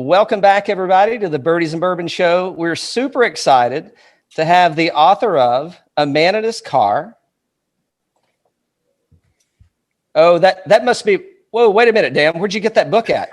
welcome back, everybody, to the Birdies and Bourbon Show. We're super excited to have the author of A Man in His Car. Oh, that must be. Whoa, wait a minute, Dan. Where'd you get that book at?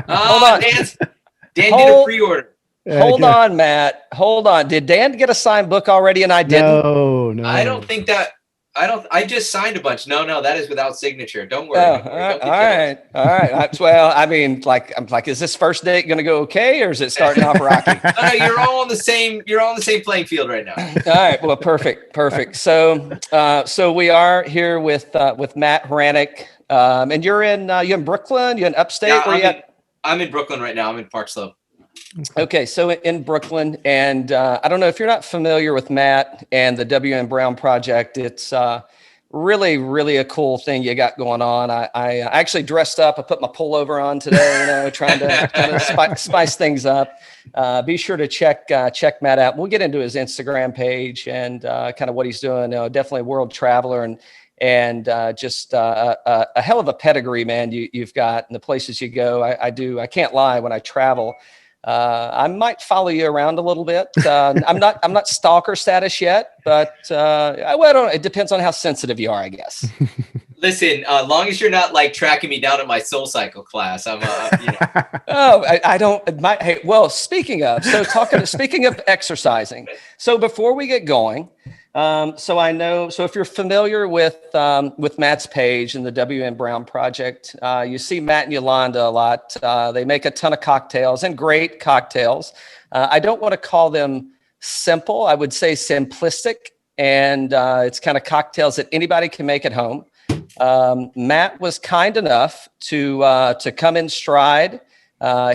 Hold on. Dan did a pre-order. Hold on, Matt. Hold on. Did Dan get a signed book already and I didn't? No. I don't think that. I just signed a bunch. No, that is without signature. Don't worry. Oh, all right. Well, I mean, I'm like, is this first date going to go okay, or is it starting off rocky? No, you're all on the same. You're all on the same playing field right now. All right. Well, perfect. So we are here with Matt Hranek, and you're in Brooklyn. You're in upstate. Yeah, Where you at? I'm in Brooklyn right now. I'm in Park Slope. Okay, so in Brooklyn, and I don't know if you're not familiar with Matt and the W.M. Brown Project. It's really, really a cool thing you got going on. I actually dressed up. I put my pullover on today, trying to spice things up. Be sure to check Matt out. We'll get into his Instagram page and kind of what he's doing. Definitely a world traveler and just a hell of a pedigree, man. You've got in the places you go. I can't lie when I travel. I might follow you around a little bit. I'm not stalker status yet, but I don't know. It depends on how sensitive you are, I guess. Listen, as long as you're not like tracking me down at my Soul Cycle class, I'm. Oh, I don't. Hey, well, speaking of exercising. So before we get going, so I know. So if you're familiar with Matt's page and the W.M. Brown Project, you see Matt and Yolanda a lot. They make a ton of cocktails and great cocktails. I don't want to call them simple. I would say simplistic, and it's kind of cocktails that anybody can make at home. Matt was kind enough to come in stride.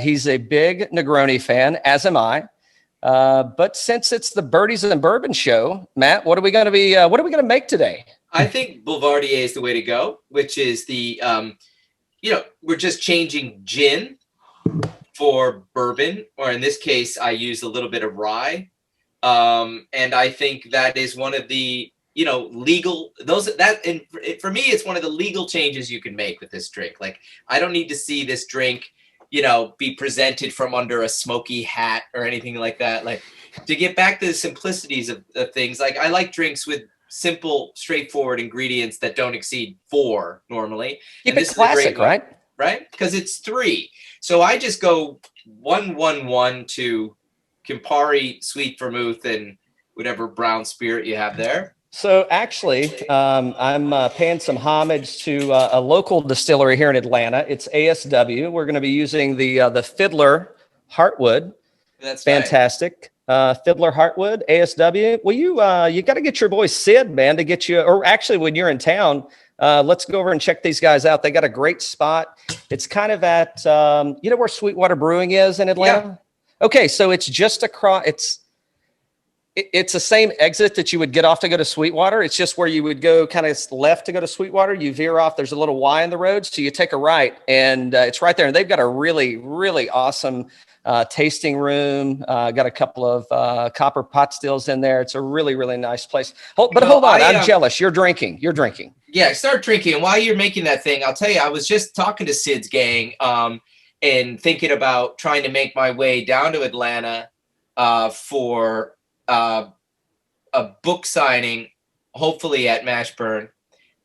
He's a big Negroni fan, as am I. But since it's the Birdies and Bourbon Show, Matt, what are we going to make today? I think Boulevardier is the way to go, which is the, we're just changing gin for bourbon, or in this case, I use a little bit of rye. And I think that is one of the, legal, and for me, it's one of the legal changes you can make with this drink. Like, I don't need to see this drink be presented from under a smoky hat or anything like that. Like, to get back to the simplicities of things, like I like drinks with simple, straightforward ingredients that don't exceed 4 normally. Keep it classic, right? Right? Because it's 3. So I just go 1-1-1 to Campari, sweet vermouth, and whatever brown spirit you have there. So actually, I'm paying some homage to a local distillery here in Atlanta. It's ASW. We're going to be using the Fiddler Heartwood. That's fantastic. Fiddler Heartwood, ASW. Well, you got to get your boy Sid, man, to get you. Or actually, when you're in town, let's go over and check these guys out. They got a great spot. It's kind of at where Sweetwater Brewing is in Atlanta. Yeah. Okay, so it's just across. It's the same exit that you would get off to go to Sweetwater. It's just where you would go kind of left to go to Sweetwater. You veer off. There's a little Y in the road. So you take a right and it's right there. And they've got a really, really awesome tasting room. Got a couple of copper pot stills in there. It's a really, really nice place. Hold on. I'm jealous. You're drinking. Yeah, start drinking. And while you're making that thing, I'll tell you, I was just talking to Sid's gang and thinking about trying to make my way down to Atlanta for a book signing, hopefully at Mashburn,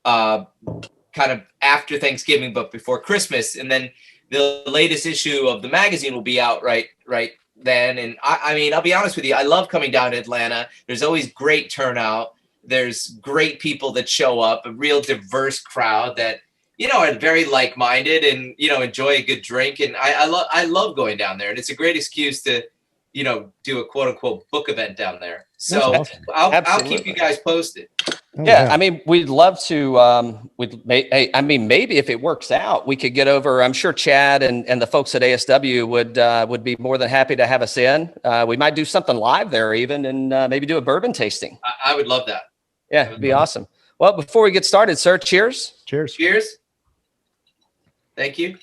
kind of after Thanksgiving, but before Christmas. And then the latest issue of the magazine will be out right then. And I mean, I'll be honest with you, I love coming down to Atlanta. There's always great turnout. There's great people that show up, a real diverse crowd that, are very like-minded and, enjoy a good drink. And I love going down there. And it's a great excuse to, do a quote unquote book event down there. So awesome. I'll keep you guys posted. Yeah. I mean, we'd love to, maybe if it works out, we could get over. I'm sure Chad and the folks at ASW would be more than happy to have us in. We might do something live there even, and maybe do a bourbon tasting. I would love that. Yeah. It'd be awesome. Well, before we get started, sir, cheers. Cheers. Thank you.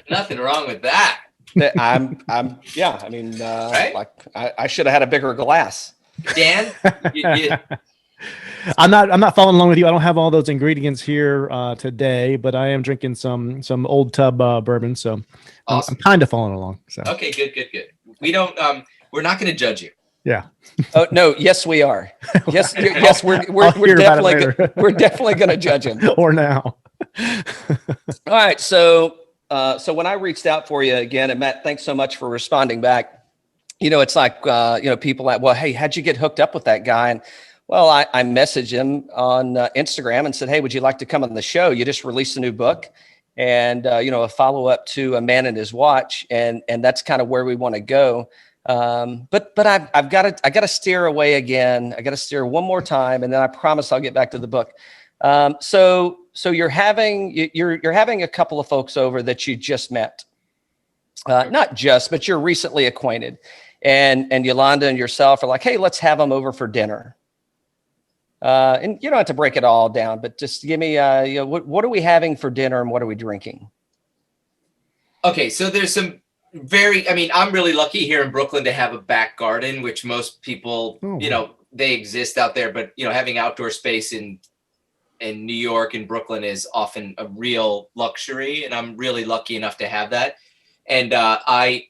Nothing wrong with that. I mean, right? Like I should have had a bigger glass. Dan, I'm not following along with you. I don't have all those ingredients here today, but I am drinking some old tub bourbon, so Awesome. I'm kind of following along. So okay, good. We don't. We're not going to judge you. yeah. Oh no, yes we are. Yes, we're hear about it definitely later. we're definitely going to judge him. Or now. All right, so when I reached out for you again, and Matt, thanks so much for responding back. It's like people like, well, hey, how'd you get hooked up with that guy? And well, I messaged him on Instagram and said, hey, would you like to come on the show? You just released a new book, and a follow up to A Man and His Watch, and that's kind of where we want to go. But I got to steer away again. I got to steer one more time, and then I promise I'll get back to the book. So you're having a couple of folks over that you just met, not just, but you're recently acquainted, and Yolanda and yourself are like, hey, let's have them over for dinner. And you don't have to break it all down, but just give me, what are we having for dinner and what are we drinking? Okay, so there's some I'm really lucky here in Brooklyn to have a back garden, which most people, they exist out there, but having outdoor space in New York and Brooklyn is often a real luxury, and I'm really lucky enough to have that. And I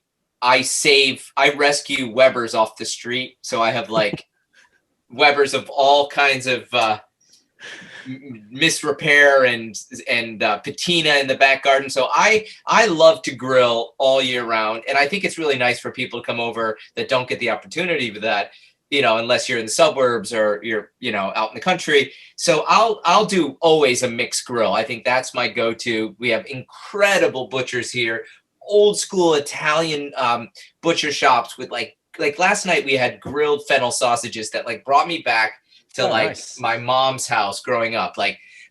rescue Webers off the street, so I have like Webers of all kinds of misrepair and patina in the back garden. So I love to grill all year round, and I think it's really nice for people to come over that don't get the opportunity for that, unless you're in the suburbs or you're out in the country. So I'll do always a mixed grill. I think that's my go-to. We have incredible butchers here, old school Italian butcher shops with like last night we had grilled fennel sausages that like brought me back to nice. My mom's house growing up.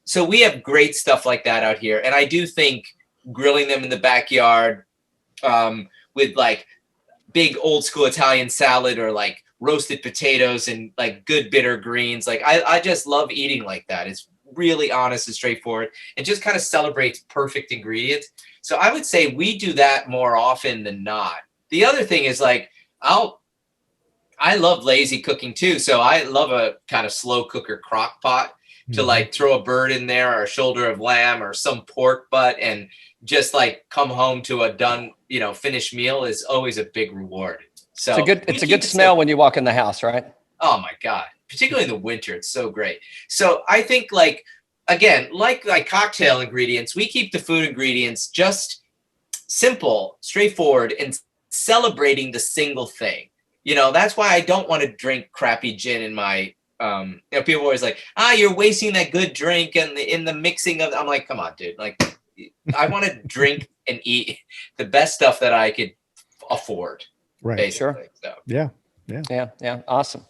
So we have great stuff like that out here. And I do think grilling them in the backyard with like big old school Italian salad or like roasted potatoes and like good bitter greens. Like I just love eating like that. It's really honest and straightforward. It just kind of celebrates perfect ingredients. So I would say we do that more often than not. The other thing is like, I love lazy cooking too. So I love a kind of slow cooker crock pot to like throw a bird in there or a shoulder of lamb or some pork butt and just like come home to a done, finished meal is always a big reward. So it's a good smell when you walk in the house, right? Oh my God. Particularly in the winter. It's so great. So I think like cocktail ingredients, we keep the food ingredients just simple, straightforward, and celebrating the single thing. That's why I don't want to drink crappy gin in my, people are always like, you're wasting that good drink and in the mixing of, I'm like, come on, dude. Like, I want to drink and eat the best stuff that I could afford. Right. Basically. Sure. So. Yeah. Awesome.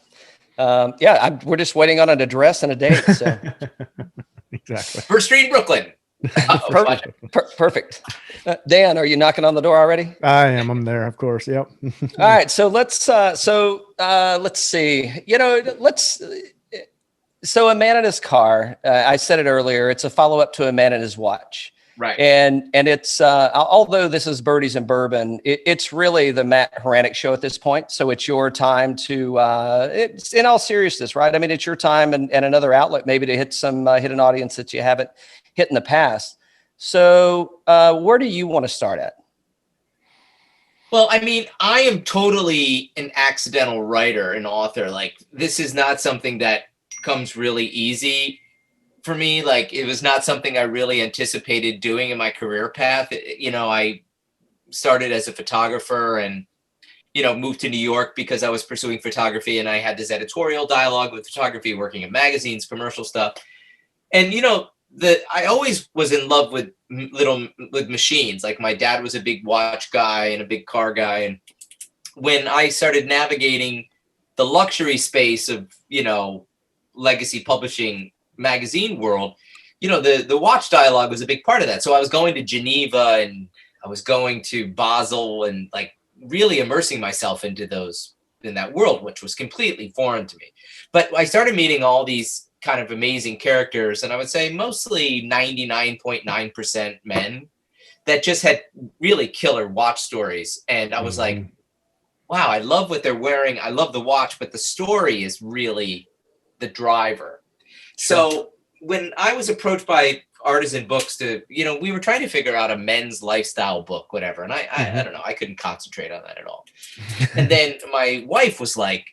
We're just waiting on an address and a date. So exactly. First Street, Brooklyn. Perfect. Dan, are you knocking on the door already? I am. I'm there, of course. Yep. All right. So let's see. So A Man in His Car. I said it earlier. It's a follow up to A Man in His Watch. Right. And it's although this is Birdies and Bourbon, it's really the Matt Hranek show at this point. So it's your time to it's in all seriousness, right? I mean, it's your time and another outlet maybe to hit an audience that you haven't hit in the past. So where do you want to start at? Well, I mean, I am totally an accidental writer and author. Like, this is not something that comes really easy for me. Like, it was not something I really anticipated doing in my career path. I started as a photographer and, moved to New York because I was pursuing photography, and I had this editorial dialogue with photography, working in magazines, commercial stuff. And, I always was in love with machines. Like, my dad was a big watch guy and a big car guy. And when I started navigating the luxury space of, legacy publishing magazine world, the watch dialogue was a big part of that. So I was going to Geneva and I was going to Basel and like really immersing myself in that world, which was completely foreign to me. But I started meeting all these kind of amazing characters, and I would say mostly 99.9% men that just had really killer watch stories. And I was like, wow, I love what they're wearing. I love the watch, but the story is really the driver. So when I was approached by Artisan Books to, we were trying to figure out a men's lifestyle book, whatever. And I don't know, I couldn't concentrate on that at all. And then my wife was like,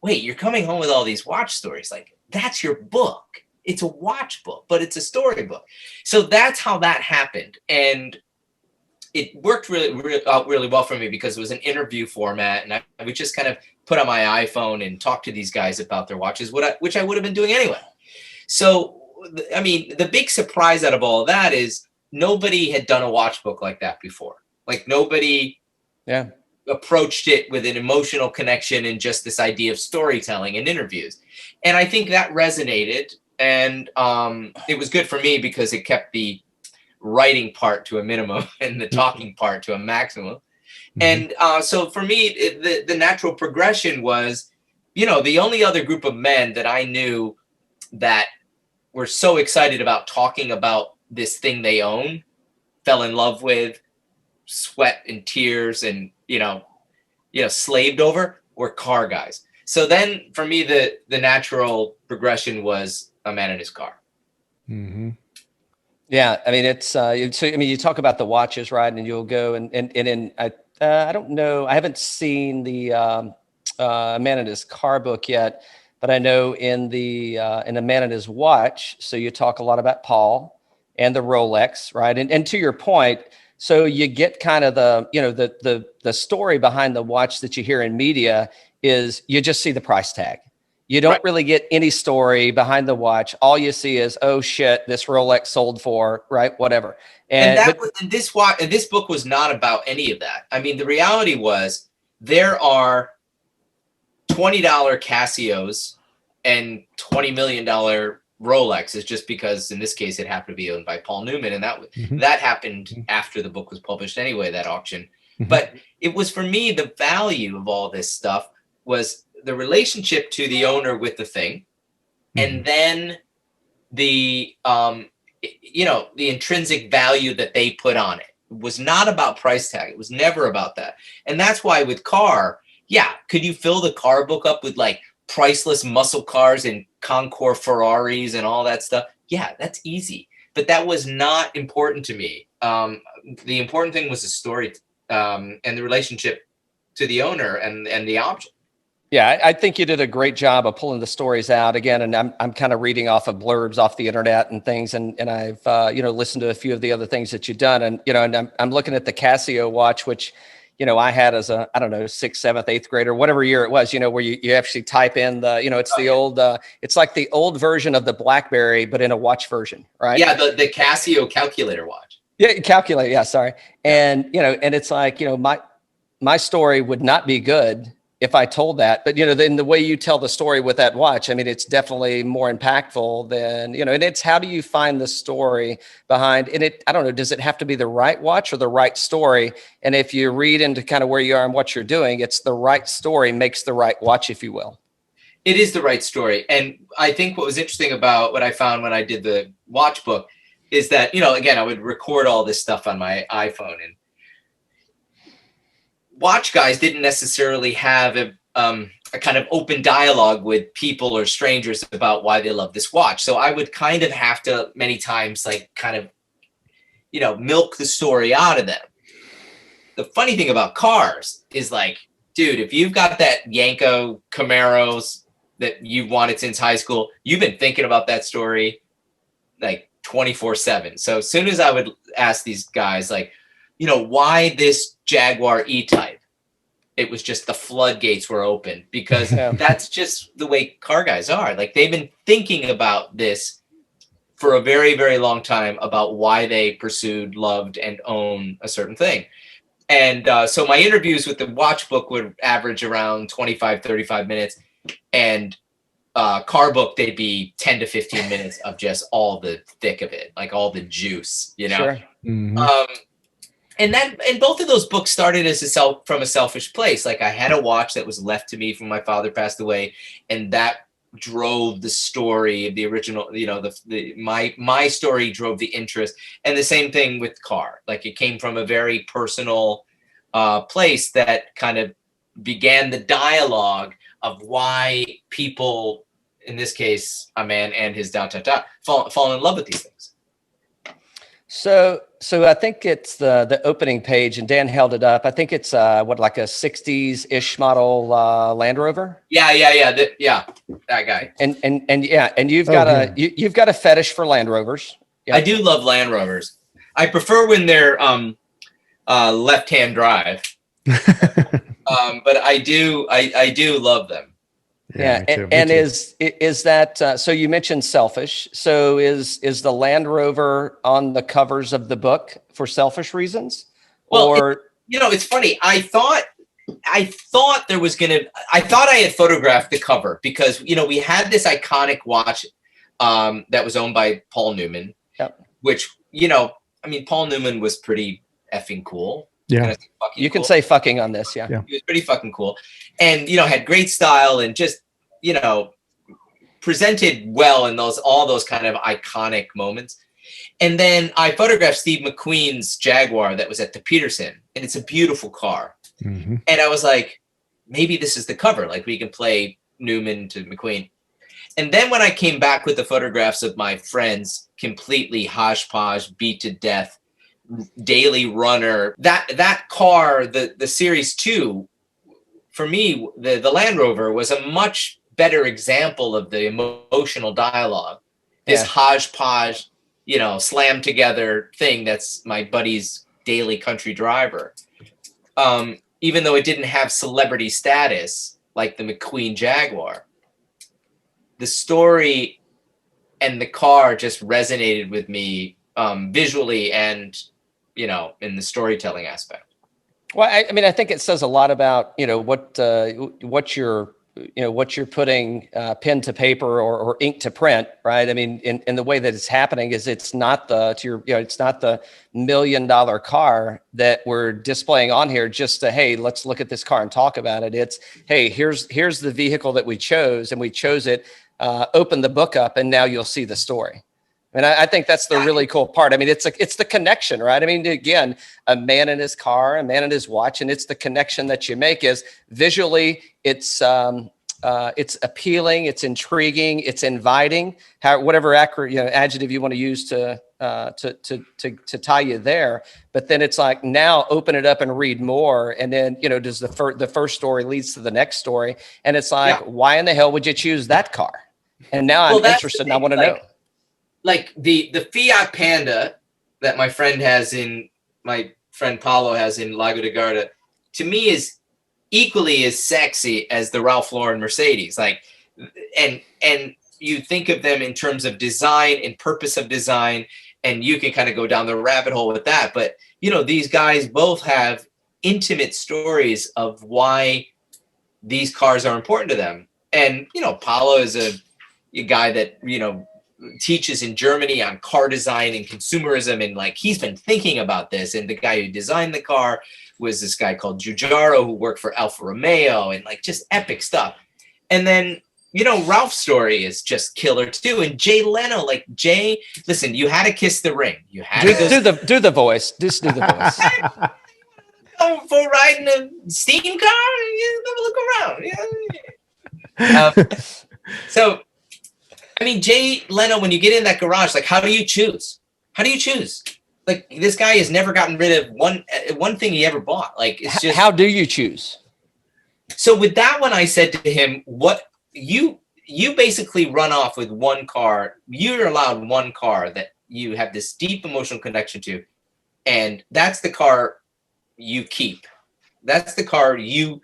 wait, you're coming home with all these watch stories. Like, that's your book. It's a watch book, but it's a story book. So that's how that happened. And it worked really well for me because it was an interview format, and I would just kind of put on my iPhone and talk to these guys about their watches, which I would have been doing anyway. So, I mean, the big surprise out of all of that is nobody had done a watch book like that before. Like, nobody approached it with an emotional connection and just this idea of storytelling and interviews. And I think that resonated, and it was good for me because it kept the writing part to a minimum and the talking part to a maximum. And so for me, the natural progression was, the only other group of men that I knew that were so excited about talking about this thing they own, fell in love with, sweat and tears and, slaved over, were car guys. So then for me, the natural progression was a man in his car. Yeah, I mean, it's so. I mean, you talk about the watches, right? And you'll go and I don't know. I haven't seen the Man in His Car book yet, but I know in the Man in His Watch. So you talk a lot about Paul and the Rolex, right? And to your point, so you get kind of the story behind the watch that you hear in media is you just see the price tag. You don't really get any story behind the watch. All you see is, oh shit, this Rolex sold for, right, whatever. And this book was not about any of that. I mean, the reality was there are $20 Casios and $20 million Rolexes, just because in this case it happened to be owned by Paul Newman, and that happened after the book was published anyway, that auction. But it was, for me, the value of all this stuff was the relationship to the owner with the thing, and then the the intrinsic value that they put on it. It was not about price tag. It was never about that. And that's why with car, could you fill the car book up with like priceless muscle cars and Concours Ferraris and all that stuff? Yeah, that's easy. But that was not important to me. The important thing was the story and the relationship to the owner and the object. Yeah, I think you did a great job of pulling the stories out again. And I'm kind of reading off of blurbs off the internet and things. And I've, listened to a few of the other things that you've done. And, and I'm looking at the Casio watch, which, I had as a, I don't know, 6th, 7th, 8th grader, whatever year it was, where you actually type in the, it's the old, it's like the old version of the BlackBerry, but in a watch version, right? Yeah, the Casio calculator watch. Yeah, calculator. Yeah, sorry. And, and it's like, my story would not be good if I told that, but then the way you tell the story with that watch, I mean, it's definitely more impactful than, and it's how do you find the story behind, and I don't know, does it have to be the right watch or the right story? And if you read into kind of where you are and what you're doing, it's the right story makes the right watch, if you will. It is the right story. And I think what was interesting about what I found when I did the watch book is that, again, I would record all this stuff on my iPhone, and watch guys didn't necessarily have a kind of open dialogue with people or strangers about why they love this watch. So I would kind of have to many times milk the story out of them. The funny thing about cars is like, dude, if you've got that Yanko Camaros that you've wanted since high school, you've been thinking about that story like 24/7. So as soon as I would ask these guys like, why this Jaguar E-Type? It was just the floodgates were open because that's just the way car guys are. Like, they've been thinking about this for a very, very long time about why they pursued, loved, and own a certain thing. And so my interviews with the watch book would average around 25, 35 minutes. And car book, they'd be 10 to 15 minutes of just all the thick of it, like all the juice, Sure. And both of those books started as from a selfish place. Like, I had a watch that was left to me from my father passed away, and that drove the story of the original, my story drove the interest. And the same thing with car. Like, it came from a very personal place that kind of began the dialogue of why people in this case, a man and his ... fall in love with these things. So I think it's the opening page, and Dan held it up. I think it's like a 60s-ish model Land Rover. Yeah, that guy. And you've got a fetish for Land Rovers. Yep. I do love Land Rovers. I prefer when they're left-hand drive. But I do love them. Yeah, and is that so? You mentioned selfish. So is the Land Rover on the covers of the book for selfish reasons? Well, or it's funny. I thought I had photographed the cover because we had this iconic watch that was owned by Paul Newman, which Paul Newman was pretty effing cool. Yeah, you can say fucking on this. Yeah, he was pretty fucking cool, and had great style and just presented well in all those kind of iconic moments. And then I photographed Steve McQueen's Jaguar that was at the Peterson, and it's a beautiful car. Mm-hmm. And I was like, maybe this is the cover. Like we can play Newman to McQueen. And then when I came back with the photographs of my friends, completely hodgepodge, beat to death, daily runner, that car, the Series 2, for me, the Land Rover was a much better example of the emotional dialogue. This hodgepodge, slammed together thing that's my buddy's daily country driver. Even though it didn't have celebrity status like the McQueen Jaguar, the story and the car just resonated with me visually and, in the storytelling aspect. Well, I think it says a lot about, what you're putting pen to paper or ink to print, right? I mean, in the way that it's happening is it's not it's not the $1 million car that we're displaying on here just to, hey, let's look at this car and talk about it. It's, hey, here's the vehicle that we chose, and we chose it, open the book up, and now you'll see the story. And I think that's the really cool part. I mean, it's the connection, right? I mean, again, a man in his car, a man in his watch, and it's the connection that you make is visually, it's appealing, it's intriguing, it's inviting, whatever adjective you want to use to tie you there. But then it's like, now open it up and read more. And then, does the first story leads to the next story. And it's like, why in the hell would you choose that car? And now I'm interested and I want to know. Like the Fiat Panda that my friend Paulo has in Lago di Garda, to me is equally as sexy as the Ralph Lauren Mercedes. Like, and you think of them in terms of design and purpose of design, and you can kind of go down the rabbit hole with that. But, these guys both have intimate stories of why these cars are important to them. And, Paulo is a guy that, teaches in Germany on car design and consumerism, and like he's been thinking about this. And the guy who designed the car was this guy called Giugiaro, who worked for Alfa Romeo, and like just epic stuff. And then Ralph's story is just killer too. And Jay Leno, listen, you had to kiss the ring. You had to do the voice. Just do the voice. For riding a steam car, you never look around. So. I mean, Jay Leno, when you get in that garage, like, how do you choose? Like, this guy has never gotten rid of one thing he ever bought. Like, it's just. How do you choose? So with that one, I said to him, what you basically run off with one car. You're allowed one car that you have this deep emotional connection to. And that's the car you keep. That's the car you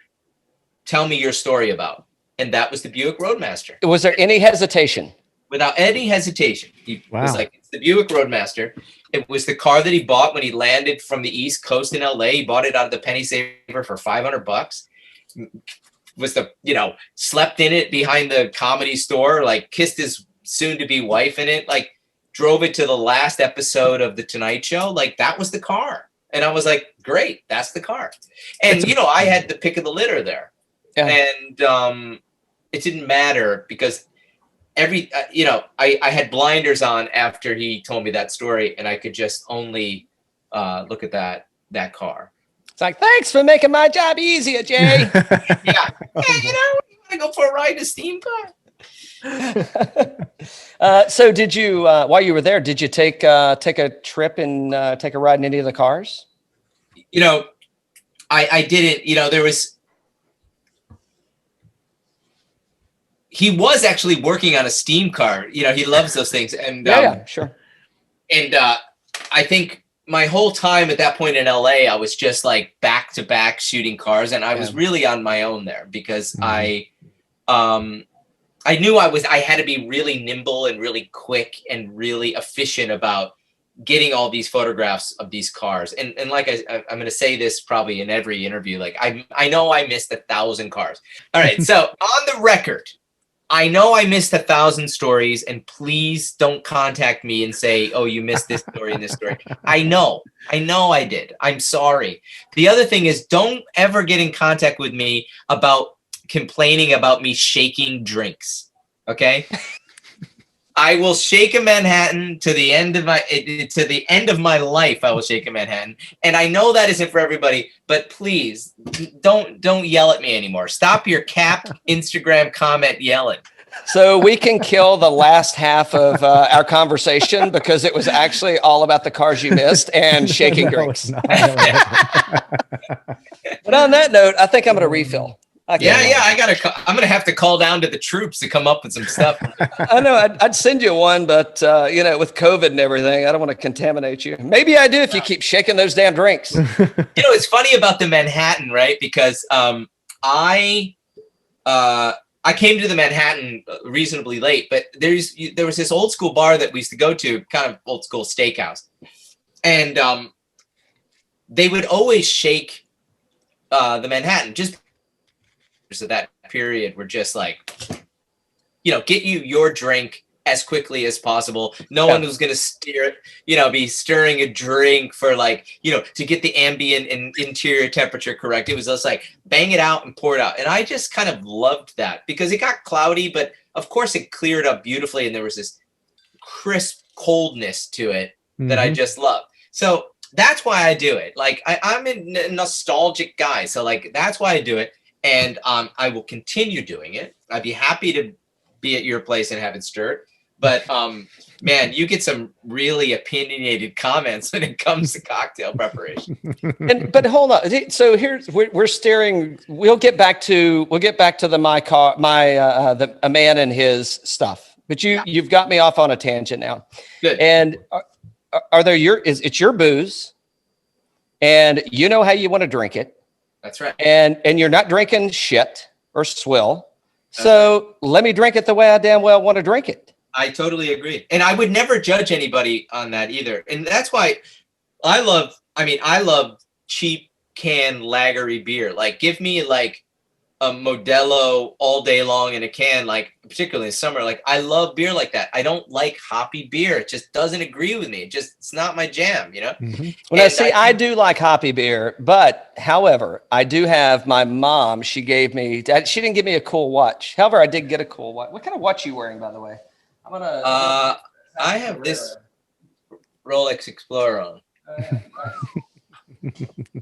tell me your story about. And that was the Buick Roadmaster. Was there any hesitation? Without any hesitation. He was like, it's the Buick Roadmaster. It was the car that he bought when he landed from the East Coast in LA. He bought it out of the penny saver for $500. Was slept in it behind the Comedy Store, like kissed his soon-to-be wife in it, like drove it to the last episode of The Tonight Show. Like, that was the car. And I was like, great, that's the car. And, I had the pick of the litter there. Yeah. And it didn't matter because I had blinders on after he told me that story, and I could just only look at that car. It's like, thanks for making my job easier, Jay. Yeah. You want to go for a ride in a steam car? So did you, while you were there, did you take a trip and take a ride in any of the cars? You know, I didn't, he was actually working on a steam car. He loves those things. And Yeah, sure. And I think my whole time at that point in LA, I was just like back to back shooting cars. And I was really on my own there because I knew I had to be really nimble and really quick and really efficient about getting all these photographs of these cars. And like I'm going to say this probably in every interview, like I know I missed 1,000 cars. All right. So on the record, I know I missed 1,000 stories, and please don't contact me and say, oh, you missed this story and this story. I know I did. I'm sorry. The other thing is, don't ever get in contact with me about complaining about me shaking drinks. Okay. I will shake a Manhattan to the end of my life. I will shake a Manhattan. And I know that isn't for everybody, but please don't yell at me anymore. Stop your cap Instagram comment yelling. So we can kill the last half of our conversation because it was actually all about the cars you missed and shaking drinks. But on that note, I think I'm going to refill. I'm gonna have to call down to the troops to come up with some stuff. I know I'd send you one, but with COVID and everything, I don't want to contaminate you. Maybe I do if you keep shaking those damn drinks. It's funny about the Manhattan, right? Because I came to the Manhattan reasonably late, but there was this old school bar that we used to go to, kind of old school steakhouse, and they would always shake the Manhattan just. Of that period were just like, get you your drink as quickly as possible. No one was going to steer it, be stirring a drink for to get the ambient and interior temperature correct. It was just like bang it out and pour it out. And I just kind of loved that because it got cloudy, but of course it cleared up beautifully. And there was this crisp coldness to it that I just loved. So that's why I do it. Like I'm a nostalgic guy. So that's why I do it. And I will continue doing it. I'd be happy to be at your place and have it stirred. But man, you get some really opinionated comments when it comes to cocktail preparation. But hold on. So we're steering. We'll get back to the a man and his stuff. But you've got me off on a tangent now. Good. And it's your booze, and you know how you want to drink it. That's right. And you're not drinking shit or swill. So let me drink it the way I damn well want to drink it. I totally agree. And I would never judge anybody on that either. And that's why I love cheap can lagery beer. Like give me a Modelo all day long in a can, particularly in summer. I love beer like that. I don't like hoppy beer. It just doesn't agree with me. It's not my jam, Mm-hmm. Well, I do like hoppy beer, but however, I do have my mom. She didn't give me a cool watch. However, I did get a cool watch. What kind of watch are you wearing, by the way? I have this Rolex Explorer on.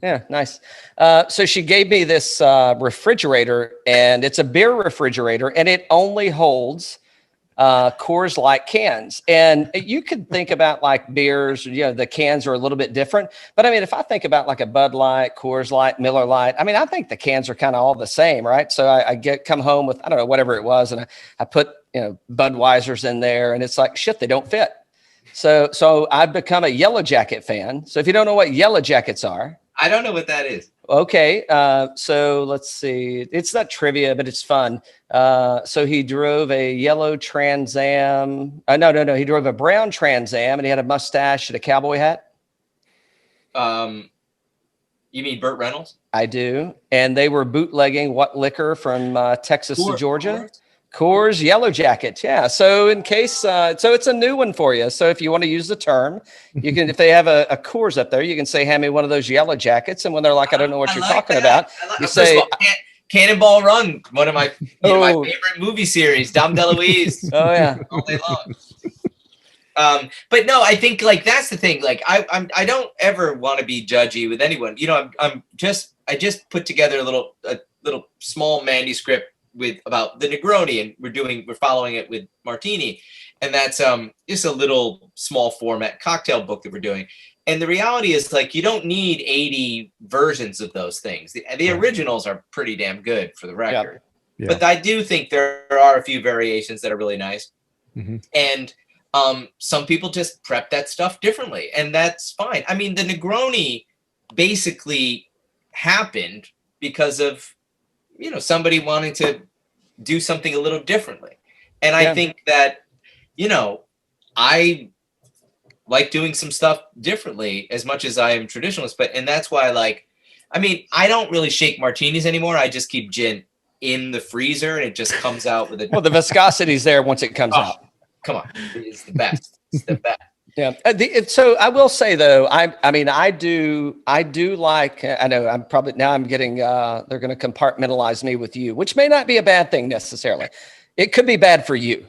Yeah, nice. So she gave me this refrigerator, and it's a beer refrigerator, and it only holds Coors Light cans. And you could think about beers, the cans are a little bit different. But I mean, if I think about a Bud Light, Coors Light, Miller Light, I mean, I think the cans are kind of all the same, right? So I come home with, I don't know, whatever it was, and I put Budweiser's in there, and it's like, shit, they don't fit. So I've become a Yellow Jacket fan. So if you don't know what Yellow Jackets are. I don't know what that is. Okay. So let's see. It's not trivia, but it's fun. So he drove a yellow Trans Am. No. He drove a brown Trans Am, and he had a mustache and a cowboy hat. You mean Burt Reynolds? I do. And they were bootlegging what liquor from Texas to Georgia? Coors Yellow Jacket. Yeah. So in case, so it's a new one for you. So if you want to use the term, you can, if they have a Coors up there, you can say, hand me one of those Yellow Jackets. And when they're like, I don't know what you're talking about, you say, Cannonball Run, one of my, my favorite movie series, Dom DeLuise. Oh yeah. All day long. But no, I think that's the thing. I don't ever want to be judgy with anyone. I just put together a little small manuscript about the Negroni, and we're following it with Martini, and that's just a little small format cocktail book that we're doing. And the reality is, like, you don't need 80 versions of those things. The originals are pretty damn good, for the record. Yeah. But I do think there are a few variations that are really nice. Mm-hmm. And some people just prep that stuff differently, and that's fine. I mean, the Negroni basically happened because of, somebody wanting to do something a little differently. And I think that, I like doing some stuff differently as much as I am traditionalist, and that's why I don't really shake martinis anymore. I just keep gin in the freezer, and it just comes out with Well, the viscosity's there once it comes out. Come on, it's the best. It's the best. Yeah. So I will say though, I do like, I know I'm probably, now I'm getting, they're going to compartmentalize me with you, which may not be a bad thing necessarily. It could be bad for you.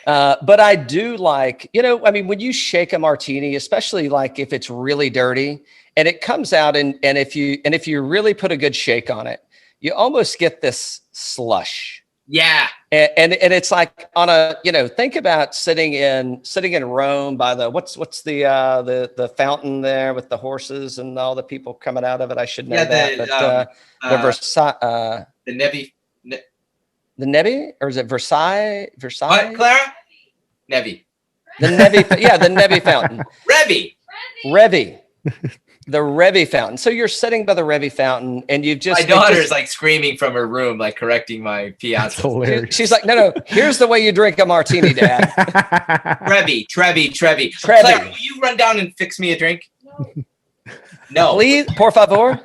But I do like, when you shake a martini, especially like if it's really dirty and it comes out and if you really put a good shake on it, you almost get this slush. Yeah. And it's like on a, think about sitting in Rome by the, what's the fountain there with the horses and all the people coming out of it. I should know that. The Versailles, the Nevi. The Nevi, or is it Versailles? What, Clara? Nevi. The Nevi, yeah, the Nevi fountain. Revi. The Revi fountain. So you're sitting by the Revi fountain, and you've just. My daughter's like screaming from her room, like correcting my fiance. She's like, no. Here's the way you drink a martini, Dad. Trevi. Claire, will you run down and fix me a drink? No. Please, por favor.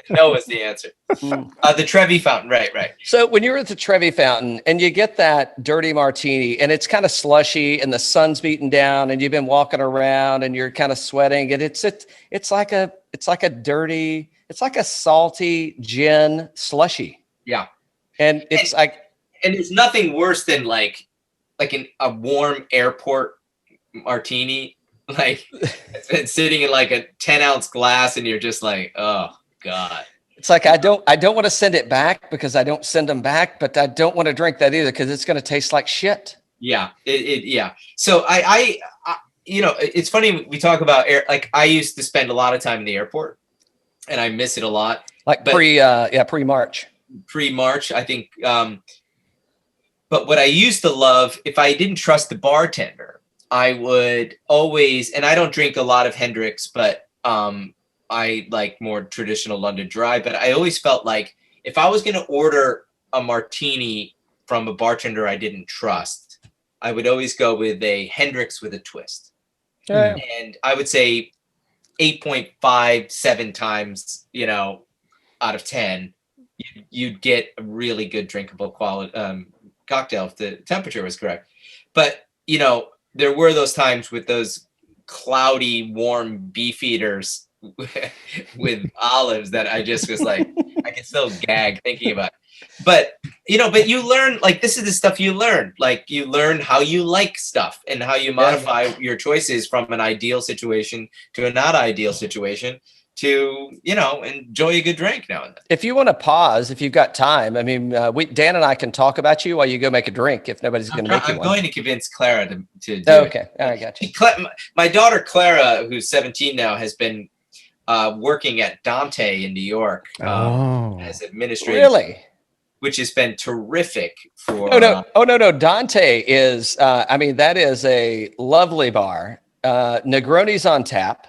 No is the answer. The Trevi fountain, right. So when you're at the Trevi fountain and you get that dirty martini and it's kind of slushy and the sun's beating down and you've been walking around and you're kind of sweating and it's like a salty gin slushy. Yeah. And it's and there's nothing worse than like a warm airport martini. Like it's sitting in like a 10-ounce glass and you're just like, oh God. It's like, I don't want to send it back because I don't send them back, but I don't want to drink that either because it's going to taste like shit. Yeah. Yeah. So I it's funny. We talk about like I used to spend a lot of time in the airport and I miss it a lot. Like pre-March, I think. But what I used to love, if I didn't trust the bartender, I would always, and I don't drink a lot of Hendrix, but I like more traditional London Dry. But I always felt like if I was going to order a martini from a bartender I didn't trust, I would always go with a Hendrix with a twist. Yeah. And I would say 8.57 times, out of 10, you'd get a really good drinkable quality cocktail if the temperature was correct. But, there were those times with those cloudy, warm beef eaters with olives that I just was like, I can still gag thinking about it. But you learn, like, this is the stuff you learn. Like, you learn how you like stuff and how you modify your choices from an ideal situation to a not ideal situation to, enjoy a good drink now and then. If you want to pause, if you've got time, Dan and I can talk about you while you go make a drink if nobody's going to make you one. I'm going to convince Clara to do okay. it. All right, got you. My daughter, Clara, who's 17 now, has been working at Dante in New York as administrator. Really? Which has been terrific for. No. Dante is, that is a lovely bar. Negroni's on tap.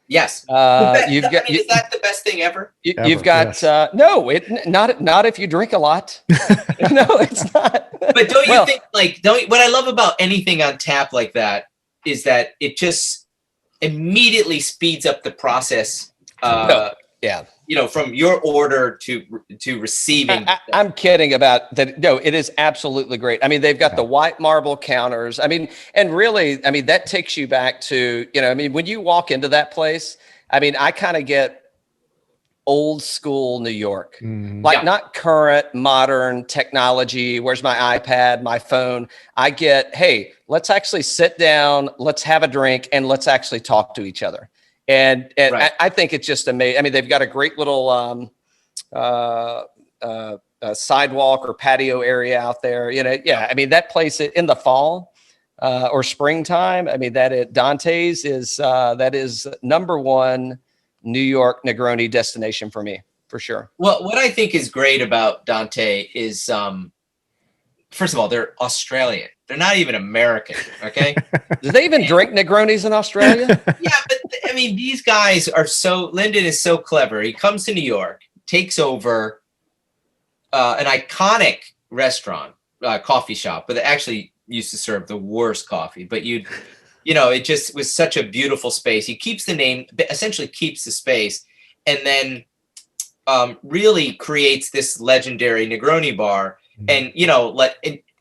Yes. Is that the best thing ever? You've got not if you drink a lot. No, it's not. But don't you think what I love about anything on tap like that is that it just immediately speeds up the process. From your order to receiving. I'm kidding about that. No, it is absolutely great. They've got the white marble counters. And really, that takes you back to, when you walk into that place, I kind of get old school New York, not current modern technology. Where's my iPad, my phone? I get, hey, let's actually sit down, let's have a drink, and let's actually talk to each other. And right. I think it's just amazing. They've got a great little sidewalk or patio area out there. Yeah. I mean, that place in the fall or springtime. I mean, Dante's is that is number one New York Negroni destination for me, for sure. Well, what I think is great about Dante is, first of all, they're Australian. They're not even American. Okay. Do they even drink Negronis in Australia? Yeah, but I mean, these guys are Lyndon is so clever. He comes to New York, takes over an iconic restaurant, coffee shop, but they actually used to serve the worst coffee. But it just was such a beautiful space. He keeps the name, essentially keeps the space, and then really creates this legendary Negroni bar. And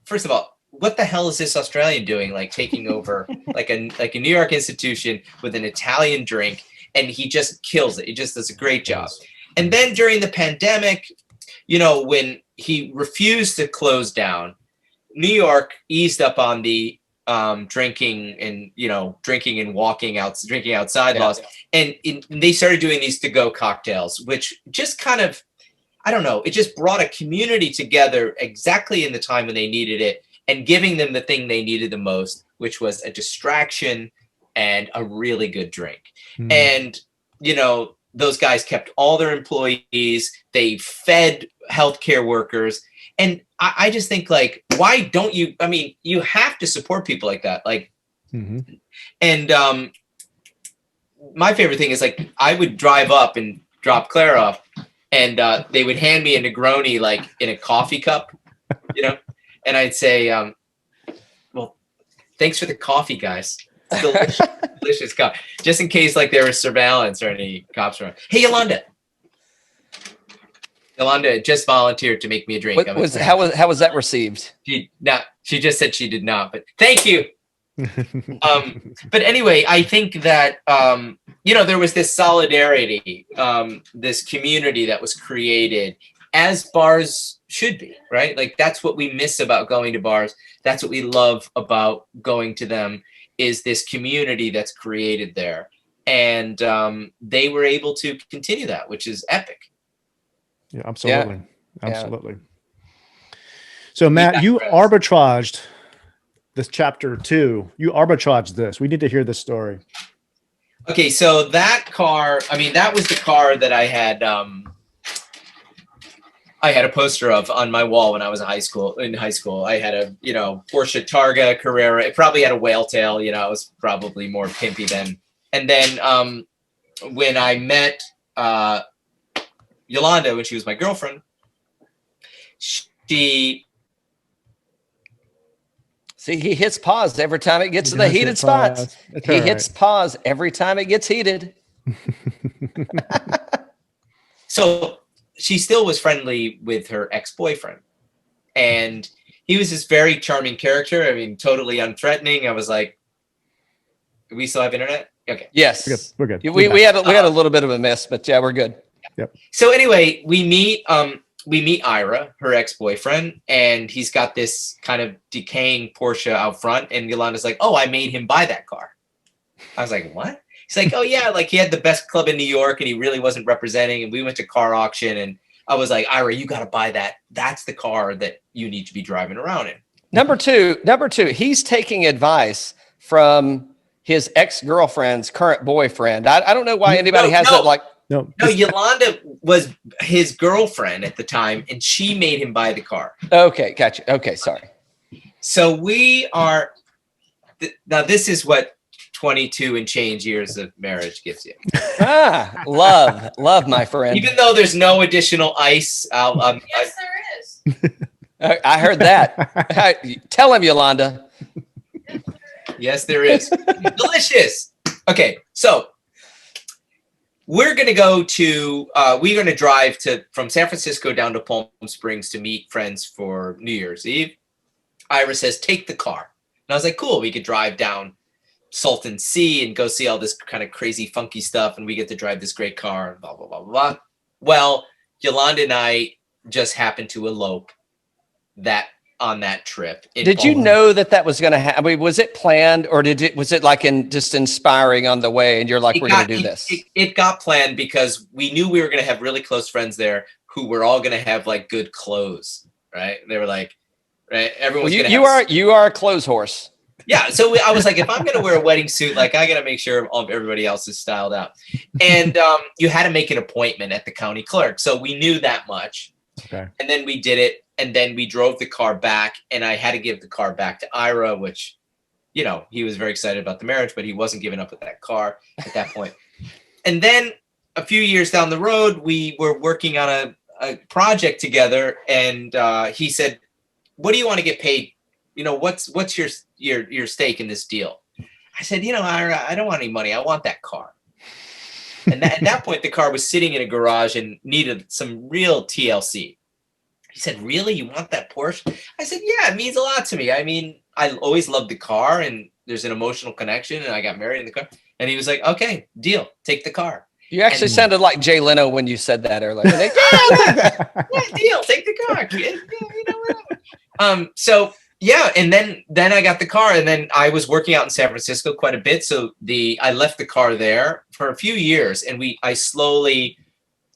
first of all, what the hell is this Australian doing? Like taking over like a New York institution with an Italian drink, and he just kills it. He just does a great job. And then during the pandemic, when he refused to close down, New York eased up on the drinking and drinking outside laws, and they started doing these to-go cocktails, which just kind of, I don't know, it just brought a community together exactly in the time when they needed it, and giving them the thing they needed the most, which was a distraction and a really good drink. And those guys kept all their employees, they fed healthcare workers. And I just think, like, why don't you, I mean, you have to support people like that. Like, and my favorite thing is, like, I would drive up and drop Claire off, and they would hand me a Negroni, like in a coffee cup, and I'd say, well, thanks for the coffee, guys. It's delicious, delicious coffee. Just in case, like, there was surveillance or any cops around. Hey, Yolanda just volunteered to make me a drink. How was that received? She just said she did not, but thank you. But anyway, I think that there was this solidarity, this community that was created, as bars should be, right? Like, that's what we miss about going to bars. That's what we love about going to them, is this community that's created there. And they were able to continue that, which is epic. Yeah, absolutely. Yeah. Absolutely. So, Matt, you arbitraged this chapter 2. You arbitraged this. We need to hear this story. Okay, so that car, I mean, that was the car that I had a poster of on my wall when I was in high school. I had a, Porsche Targa Carrera. It probably had a whale tail, it was probably more pimpy then. And then when I met Yolanda, when she was my girlfriend, he hits pause every time it gets to the heated spots. He hits pause every time it gets heated. So she still was friendly with her ex-boyfriend, and he was this very charming character. I mean, totally unthreatening. I was like, we still have internet? Okay. Yes. We're good. We had a little bit of a miss, but yeah, we're good. Yep. So anyway, we meet Ira, her ex-boyfriend, and he's got this kind of decaying Porsche out front, and Yolanda's like, oh, I made him buy that car. I was like, what? He's like, oh yeah, like he had the best club in New York and he really wasn't representing, and we went to car auction, and I was like, Ira, you got to buy that. That's the car that you need to be driving around in. Number two, he's taking advice from his ex-girlfriend's current boyfriend. I don't know why anybody has that, like. No, Yolanda was his girlfriend at the time, and she made him buy the car. Okay, gotcha. Okay, sorry. So we are now. This is what 22 and change years of marriage gives you. Love, my friend. Even though there's no additional ice, yes, there is. I heard that. Tell him, Yolanda. Yes, there is. Delicious. Okay, so. We're going to drive from San Francisco down to Palm Springs to meet friends for New Year's Eve. Ira says, take the car. And I was like, cool. We could drive down Salton Sea and go see all this kind of crazy, funky stuff. And we get to drive this great car and blah, blah, blah, blah. Well, Yolanda and I just happened to elope on that trip. Did you know that was going to happen? I mean, was it planned, or was it like just inspiring on the way, and you're like, we're going to do this? It got planned because we knew we were going to have really close friends there. who were all going to have like good clothes, right? And they were like, right, everyone's Well, going to you are a clothes horse. Yeah, so I was like, if I'm going to wear a wedding suit, like I got to make sure everybody else is styled out. And you had to make an appointment at the county clerk. So we knew that much. Okay. And then we did it. And then we drove the car back. And I had to give the car back to Ira, which, you know, he was very excited about the marriage, but he wasn't giving up with that car at that point. And then a few years down the road, we were working on a project together. And he said, what do you want to get paid? You know, what's your stake in this deal? I said, you know, Ira, I don't want any money. I want that car. And at that point, the car was sitting in a garage and needed some real TLC. He said, really? You want that Porsche? I said, yeah, it means a lot to me. I mean, I always loved the car and there's an emotional connection and I got married in the car. And he was like, okay, deal. Take the car. You actually sounded like Jay Leno when you said that earlier. Yeah, deal. Take the car, kid. Yeah, you know, whatever. So yeah, and then I got the car, and then I was working out in San Francisco quite a bit. So I left the car there for a few years, and I slowly,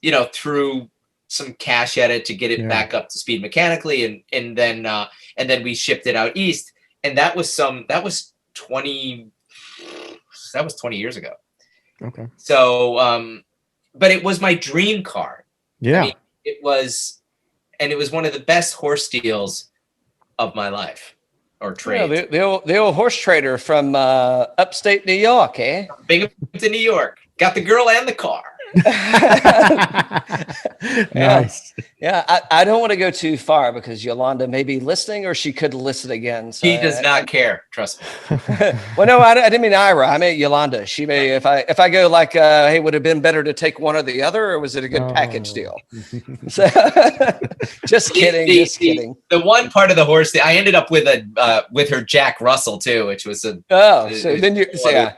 you know, threw some cash at it to get it back up to speed mechanically, and then we shipped it out east, and that was 20 years ago. Okay. So, but it was my dream car. Yeah. I mean, it was one of the best horse deals of my life, or trade. Yeah, the old horse trader from upstate New York, eh? Big up to New York. Got the girl and the car. Nice. Yeah, I don't want to go too far because Yolanda may be listening, or she could listen again. So She does not care. Trust me. Well, no, I didn't mean Ira. I meant Yolanda. She may, if I go like, hey, would it have been better to take one or the other, or was it a good package deal? So, just kidding. Just kidding. The one part of the horse that I ended up with with her Jack Russell too, which was then you yeah.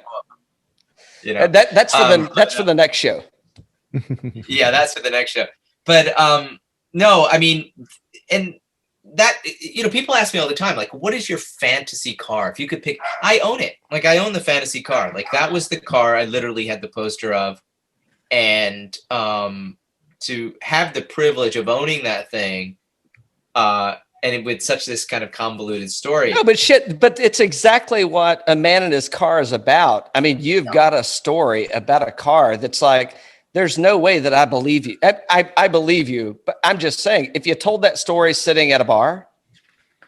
You know, that's for the next show. Yeah, that's for the next show. But no, I mean, and that, you know, people ask me all the time, like, what is your fantasy car? If you could pick, I own it. Like, I own the fantasy car. Like, that was the car I literally had the poster of. And to have the privilege of owning that thing, with such this kind of convoluted story. No, but it's exactly what A Man in His Car is about. I mean, you've got a story about a car that's like, there's no way that I believe you. I believe you, but I'm just saying, if you told that story sitting at a bar,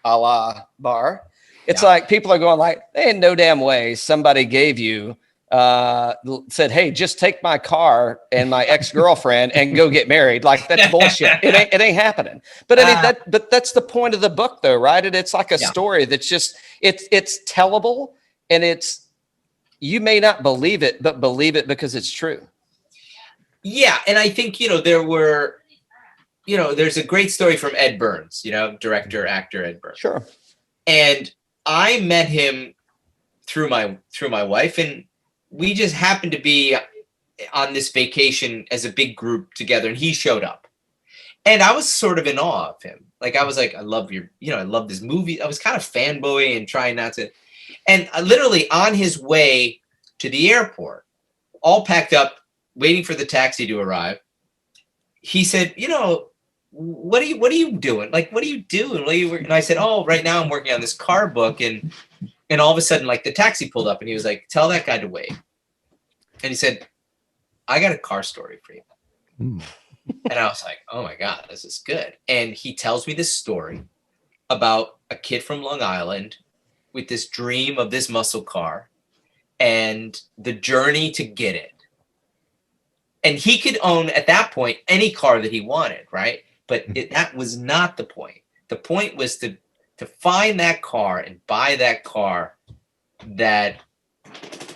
a la bar, it's like people are going like, there ain't no damn way somebody gave you, said, hey, just take my car and my ex-girlfriend and go get married. Like, that's bullshit. It ain't happening. But I mean, but that's the point of the book though, right? And it's like a story that's just, it's tellable, and you may not believe it, but believe it because it's true. Yeah, and I think, you know, there's a great story from Ed Burns, you know, director, actor Ed Burns. Sure. And I met him through my wife, and we just happened to be on this vacation as a big group together, and he showed up. And I was sort of in awe of him. Like, I was like, I love this movie. I was kind of fanboy and trying not to. And literally on his way to the airport, all packed up, waiting for the taxi to arrive, he said, you know, what are you doing? Like, what are you doing? And I said, oh, right now I'm working on this car book. And all of a sudden, like, the taxi pulled up, and he was like, tell that guy to wait. And he said, I got a car story for you. And I was like, oh my God, this is good. And he tells me this story about a kid from Long Island with this dream of this muscle car and the journey to get it. And he could own, at that point, any car that he wanted, right? But that was not the point. The point was to find that car and buy that car that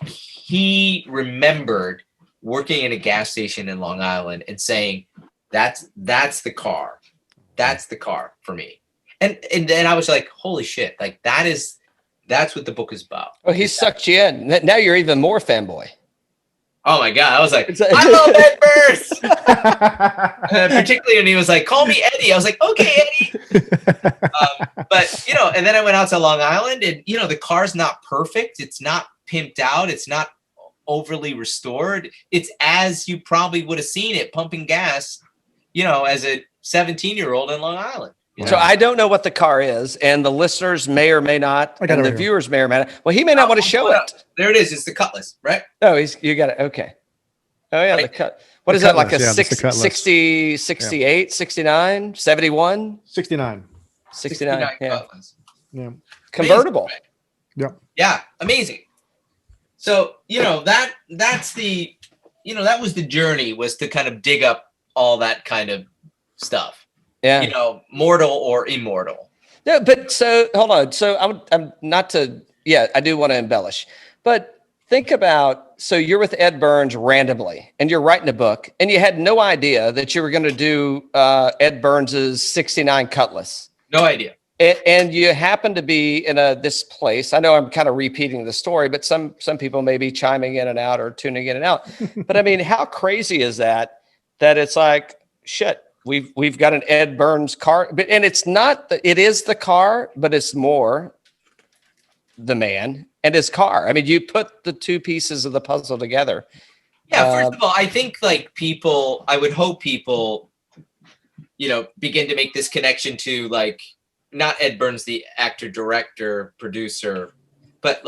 he remembered working in a gas station in Long Island and saying, that's the car. That's the car for me. And then I was like, holy shit, like, that's what the book is about. Well, he sucked you in. Now you're even more fanboy. Oh my God. I was like, I love Ed Burns. Particularly when he was like, call me Eddie. I was like, okay, Eddie. But, you know, and then I went out to Long Island, and, you know, the car's not perfect. It's not pimped out. It's not overly restored. It's as you probably would have seen it pumping gas as a 17-year-old in Long Island. So I don't know what the car is, and the listeners may or may not, and the viewers may or may not. Well, he may not want to show it. There it is. It's the Cutlass, right? No, you got it. Okay. Oh yeah, Right. the cut. What is that, like a Cutlass, yeah, 60, 68, 69, 71? 69. 69, yeah. Cutlass. Yeah. Convertible. Yep. Yeah, amazing. So, that's the, that was the journey, was to kind of dig up all that kind of stuff. Yeah. Mortal or immortal. No, but so hold on. So I'm not to, I do want to embellish, but think about, so you're with Ed Burns randomly and you're writing a book and you had no idea that you were going to do Ed Burns's 69 Cutlass. No idea. And you happen to be in this place. I know I'm kind of repeating the story, but some people may be chiming in and out or tuning in and out. But I mean, how crazy is that it's like, shit, we've got an Ed Burns car, and it's not, it is the car, but it's more the man and his car. I mean, you put the two pieces of the puzzle together. Yeah. First of all, I think I would hope people, begin to make this connection to not Ed Burns, the actor, director, producer, but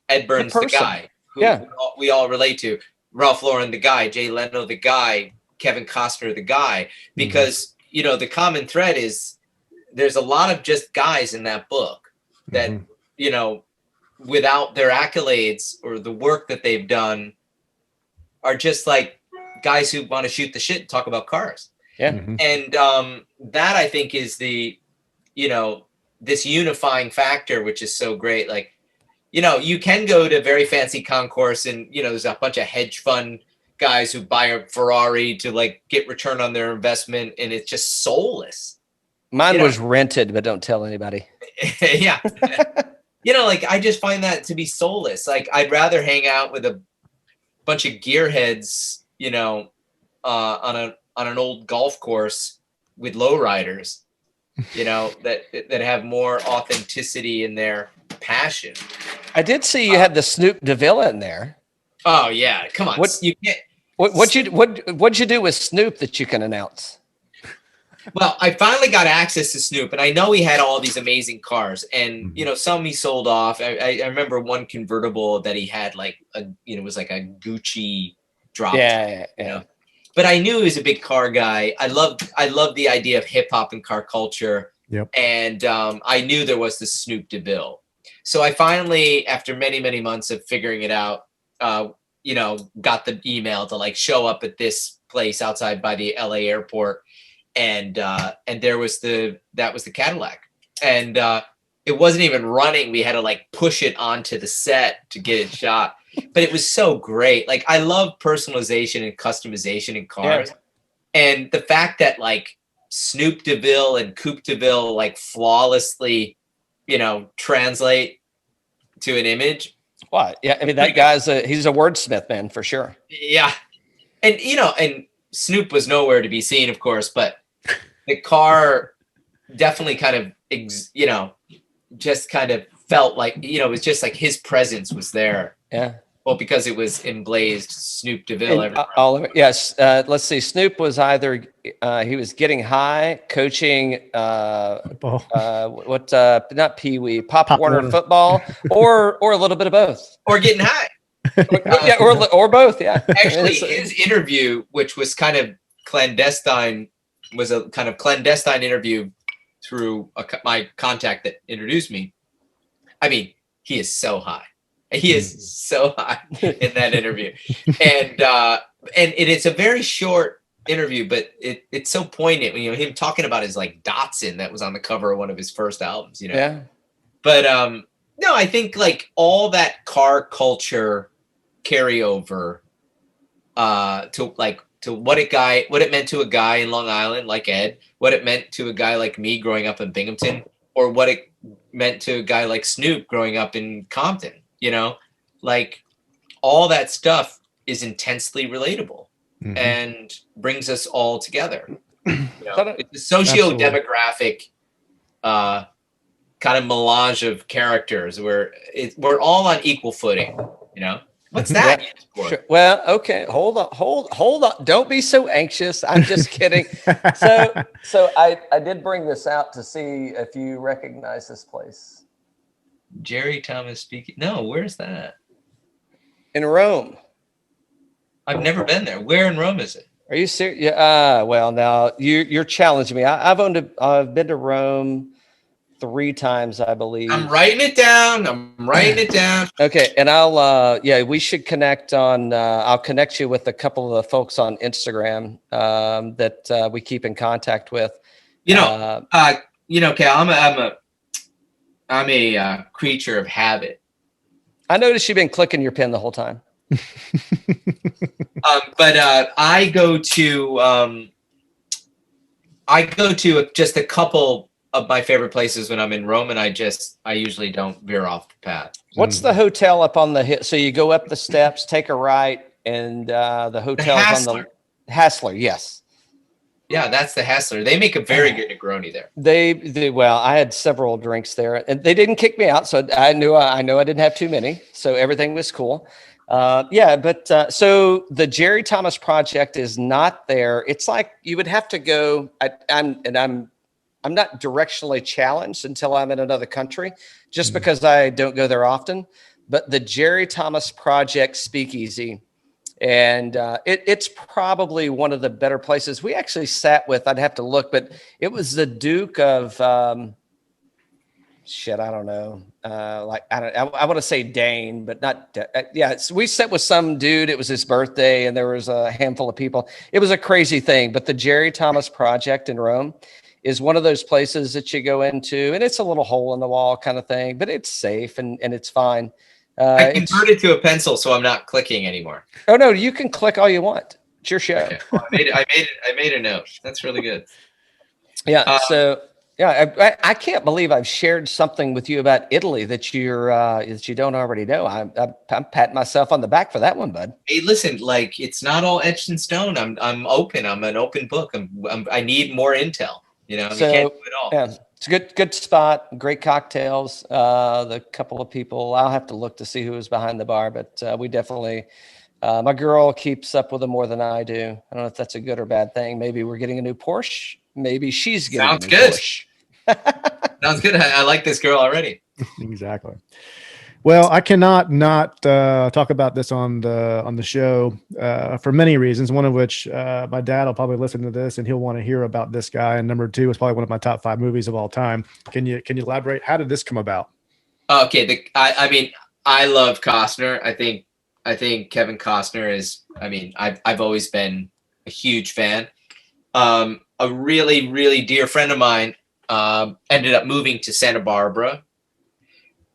Ed Burns, the guy who we all relate to. Ralph Lauren, the guy. Jay Leno, the guy. Kevin Costner, the guy. Because, the common thread is there's a lot of just guys in that book that, without their accolades or the work that they've done, are just guys who want to shoot the shit and talk about cars. Yeah. And that, I think, is the, this unifying factor, which is so great. You can go to very fancy concourse and, there's a bunch of hedge fund guys who buy a Ferrari to get return on their investment, and it's just soulless. Mine was rented, but don't tell anybody. Yeah. I just find that to be soulless. I'd rather hang out with a bunch of gearheads, on an old golf course with lowriders, that have more authenticity in their passion. I did see you had the Snoop Dogg in there. Oh yeah, come on. You can't. What'd you do with Snoop that you can announce? Well, I finally got access to Snoop, and I know he had all these amazing cars, and some he sold off. I remember one convertible that he had, it was like a Gucci drop. Yeah. But I knew he was a big car guy. I loved the idea of hip hop and car culture. Yep. And I knew there was the Snoop Dogg. So I finally, after many, many months of figuring it out, got the email to show up at this place outside by the LA airport. And that was the Cadillac. And it wasn't even running. We had to push it onto the set to get it shot. But it was so great. I love personalization and customization in cars. Yeah. And the fact that Snoop Dogg and Coupe Deville flawlessly, translate to an image. What? Yeah, I mean, that guy's he's a wordsmith, man, for sure. Yeah. And and Snoop was nowhere to be seen, of course, but the car definitely kind of just kind of felt it was just his presence was there. Yeah. Well, because it was emblazed Snoop Dogg. All of it. Yes. Let's see. Snoop was either he was getting high, coaching not Pee Wee, Pop Warner football, or a little bit of both, or getting high. or both. Yeah. Actually, his interview, which was kind of clandestine, was a kind of clandestine interview through my contact that introduced me. I mean, he is so high. He is so high in that interview, and it's a very short interview, but it's so poignant. Him talking about his Datsun that was on the cover of one of his first albums. Yeah. But no, I think all that car culture carryover to what it meant to a guy in Long Island like Ed, what it meant to a guy like me growing up in Binghamton, or what it meant to a guy like Snoop growing up in Compton. All that stuff is intensely melange and brings us all together. It's a socio-demographic kind of melange of characters where we're all on equal footing. What's that? Sure. Well, okay. Hold on. Don't be so anxious. I'm just kidding. So I did bring this out to see if you recognize this place. Jerry Thomas speaking. No, where's that? In Rome. I've never been there. Where in Rome is it? Are you serious? Yeah. Well, now you're challenging me. I've been to Rome 3 times, I believe. I'm writing it down. Okay. And I'll, we should connect on, I'll connect you with a couple of the folks on Instagram, that, we keep in contact with. Cal, I'm a creature of habit. I noticed you've been clicking your pen the whole time. But I go to just a couple of my favorite places when I'm in Rome, and I usually don't veer off the path. What's the hotel up on the hill? So you go up the steps, take a right, and the hotel's on the Hassler. Yes. Yeah, that's the Hassler. They make a very good Negroni there. Well, I had several drinks there, and they didn't kick me out, so I know I didn't have too many, so everything was cool. So the Jerry Thomas Project is not there. It's like you would have to go. I'm not directionally challenged until I'm in another country, just because I don't go there often. But the Jerry Thomas Project Speakeasy, and it's probably one of the better places. We actually sat with. I'd have to look, but it was the Duke of. I don't know. I want to say Dane, but not. We sat with some dude. It was his birthday, and there was a handful of people. It was a crazy thing. But the Jerry Thomas Project in Rome is one of those places that you go into, and it's a little hole in the wall kind of thing, but it's safe and it's fine. I converted to a pencil, so I'm not clicking anymore. Oh no, you can click all you want. It's your show. Okay. Well, I made a note. That's really good. Yeah. I can't believe I've shared something with you about Italy that you don't already know. I'm patting myself on the back for that one, bud. Hey, listen, like it's not all etched in stone. I'm open. I'm an open book. I need more intel. You can't do it all. Yeah, it's a good spot. Great cocktails. The couple of people. I'll have to look to see who was behind the bar, but we definitely. My girl keeps up with them more than I do. I don't know if that's a good or bad thing. Maybe we're getting a new Porsche. Maybe she's getting a new Porsche. Sounds good. I like this girl already. Exactly. Well, I cannot not talk about this on the show for many reasons. One of which my dad will probably listen to this and he'll want to hear about this guy. And number 2 is probably one of my top 5 movies of all time. Can you elaborate? How did this come about? Okay, I love Costner. I think Kevin Costner is. I've always been a huge fan. A really, really dear friend of mine ended up moving to Santa Barbara,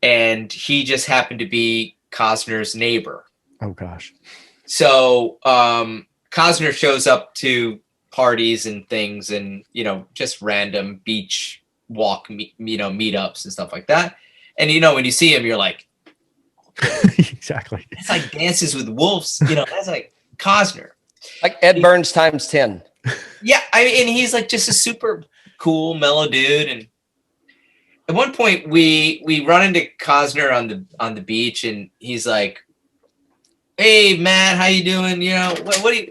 and he just happened to be Costner's neighbor. Oh gosh. So Costner shows up to parties and things, and just random beach walk meetups and stuff like that. And when you see him, you're like, exactly. It's like Dances with Wolves. That's like Costner. Like Ed Burns times 10. Yeah, and he's like just a super cool, mellow dude. And at one point, we run into Costner on the beach, and he's like, "Hey, Matt, how you doing? What are you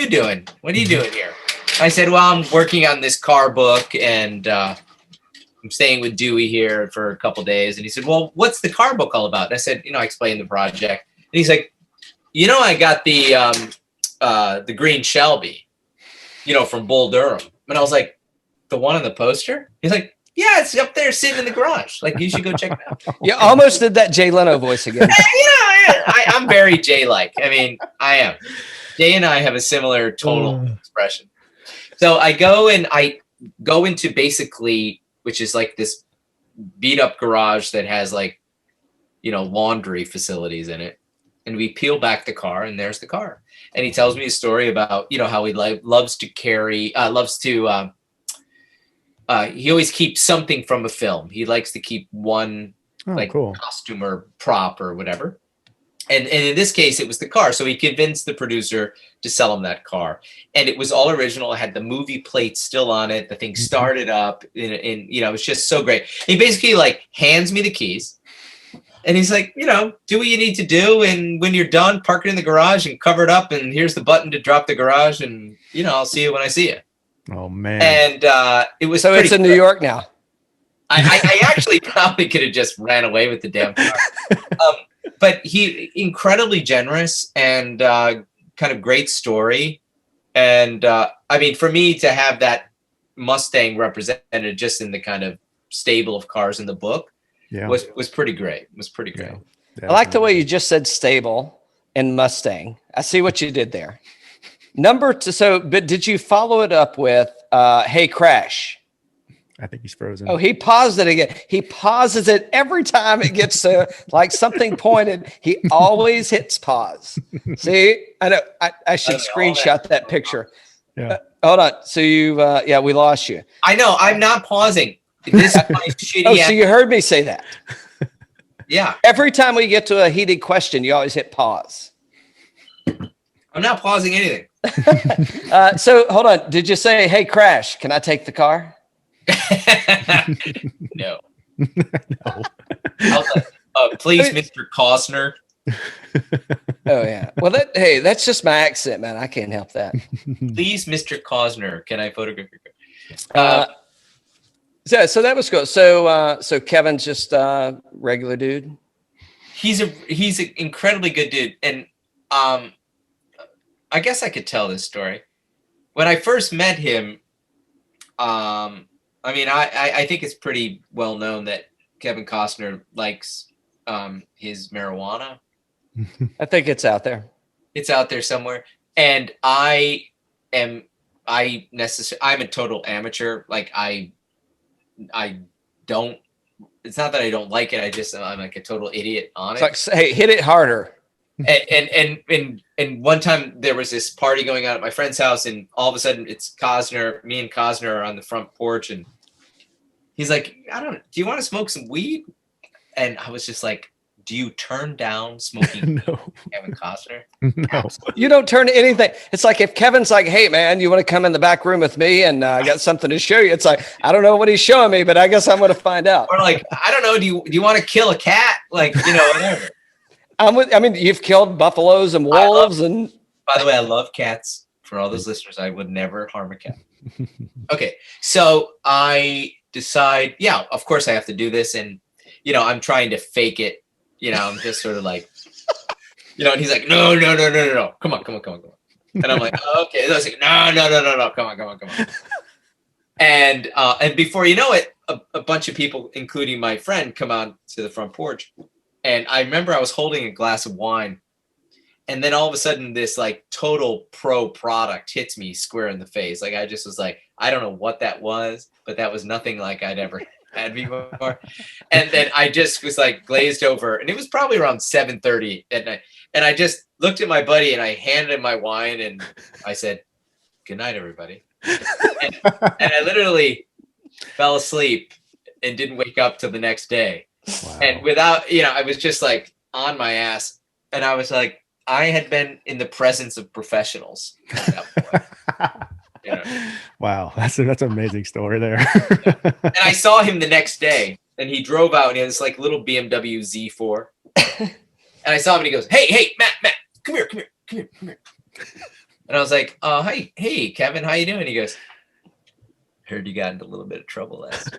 doing? What are you doing here?" I said, "Well, I'm working on this car book, and I'm staying with Dewey here for a couple days." And he said, "Well, what's the car book all about?" And I said, I explained the project. And he's like, I got the green Shelby, from Bull Durham. And I was like, the one on the poster? He's like, yeah, it's up there sitting in the garage. Like, you should go check it out. You almost did that Jay Leno voice again. I'm very Jay-like. I am. Jay and I have a similar tonal expression. So I go into basically, which is like this beat up garage that has like, laundry facilities in it. And we peel back the car, and there's the car. And he tells me a story about, how he loves to carry, he always keeps something from a film. He likes to keep one cool costume or prop or whatever. And in this case, it was the car. So he convinced the producer to sell him that car. And it was all original. It had the movie plate still on it. The thing started up. It was just so great. He basically hands me the keys. And he's like, do what you need to do. And when you're done, park it in the garage and cover it up. And here's the button to drop the garage. And, I'll see you when I see you. Oh, man. And it was So it's in New York now. I actually probably could have just ran away with the damn car. But he incredibly generous and kind of great story. And I mean, for me to have that Mustang represented just in the kind of stable of cars in the book was pretty great. It was pretty great. Yeah, I like the way you just said stable and Mustang. I see what you did there. But did you follow it up with, hey, crash? I think he's frozen. Oh, he paused it again. He pauses it every time it gets to like something pointed. He always hits pause. See, I know I should screenshot that picture. Yeah. Hold on. So we lost you. I know. I'm not pausing. This is my shitty. Oh, so you heard me say that. Yeah. Every time we get to a heated question, you always hit pause. I'm not pausing anything. So hold on. Did you say, hey, crash, can I take the car? No. No. Please, Mr. Costner. Oh, yeah. Well, that's just my accent, man. I can't help that. Please, Mr. Costner, can I photograph your car? So that was cool. So Kevin's just a regular dude. He's an incredibly good dude. And I guess I could tell this story. When I first met him, I mean, I think it's pretty well known that Kevin Costner likes his marijuana. I think it's out there. It's out there somewhere. And I'm a total amateur. Like I don't, it's not that I don't like it. I'm like a total idiot on it. It's like, hey, hit it harder. And one time there was this party going on at my friend's house, and all of a sudden it's Costner, me and Costner are on the front porch, and he's like, do you want to smoke some weed? And I was just like, do you turn down smoking No. Kevin Costner? No. You don't turn anything. It's like if Kevin's like, hey, man, you want to come in the back room with me and I got something to show you. It's like, I don't know what he's showing me, but I guess I'm going to find out. Or like, I don't know, do you want to kill a cat? Like, whatever. I mean, you've killed buffaloes and wolves. And by the way, I love cats. For all those listeners, I would never harm a cat. Okay. So I decide, of course I have to do this. And, I'm trying to fake it. I'm just sort of like, and he's like, no. Come on. And I'm like, oh, okay. And I was like, no. Come on. And before you know it, a bunch of people, including my friend, come out to the front porch. And I remember I was holding a glass of wine. And then all of a sudden this like total pro product hits me square in the face. Like I just was like, I don't know what that was, but that was nothing like I'd ever had before. And then I just was like glazed over, and it was probably around 7:30 at night. And I just looked at my buddy and I handed him my wine and I said, good night, everybody. And I literally fell asleep and didn't wake up till the next day. Wow. And without, I was just like on my ass, and I was like, I had been in the presence of professionals at that point. Wow, that's an amazing story there. And I saw him the next day, and he drove out, and he had this like little BMW Z4. And I saw him, and he goes, "Hey, Matt, come here." And I was like, hey, Kevin, how you doing? He goes, heard you got into a little bit of trouble last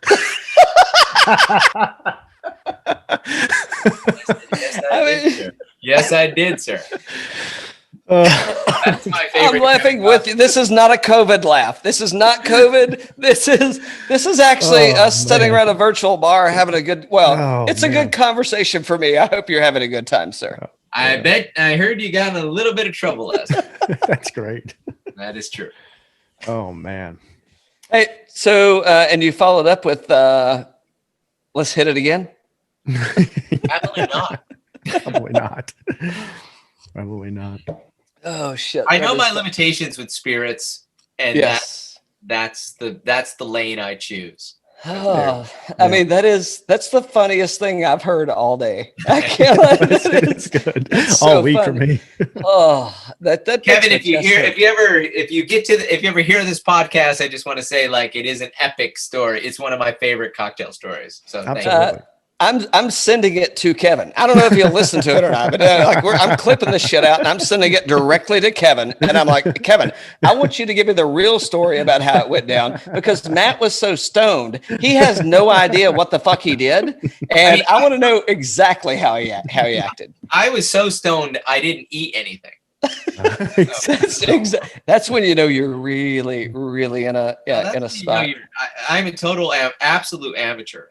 night. Yes, I did, sir. That's my favorite. I'm laughing with you. This is not a COVID laugh. This is not COVID. This is actually us sitting around a virtual bar having a good. It's a good conversation for me. I hope you're having a good time, sir. I bet. I heard you got in a little bit of trouble last night. That's great. That is true. Oh man. Hey, so and you followed up with let's hit it again. Probably not. Probably not. Oh shit! I know my limitations with spirits, and that's the lane I choose. Oh, I mean that's the funniest thing I've heard all day. I can't. It's good. All week for me. Oh, that Kevin, if you ever hear this podcast, I just want to say like it is an epic story. It's one of my favorite cocktail stories. So absolutely. I'm sending it to Kevin. I don't know if he'll listen to it or not, but I'm clipping the shit out and I'm sending it directly to Kevin. And I'm like, Kevin, I want you to give me the real story about how it went down, because Matt was so stoned. He has no idea what the fuck he did. And I want to know exactly how he acted. I was so stoned, I didn't eat anything. That's when you know you're really, really in a spot. I'm a total absolute amateur.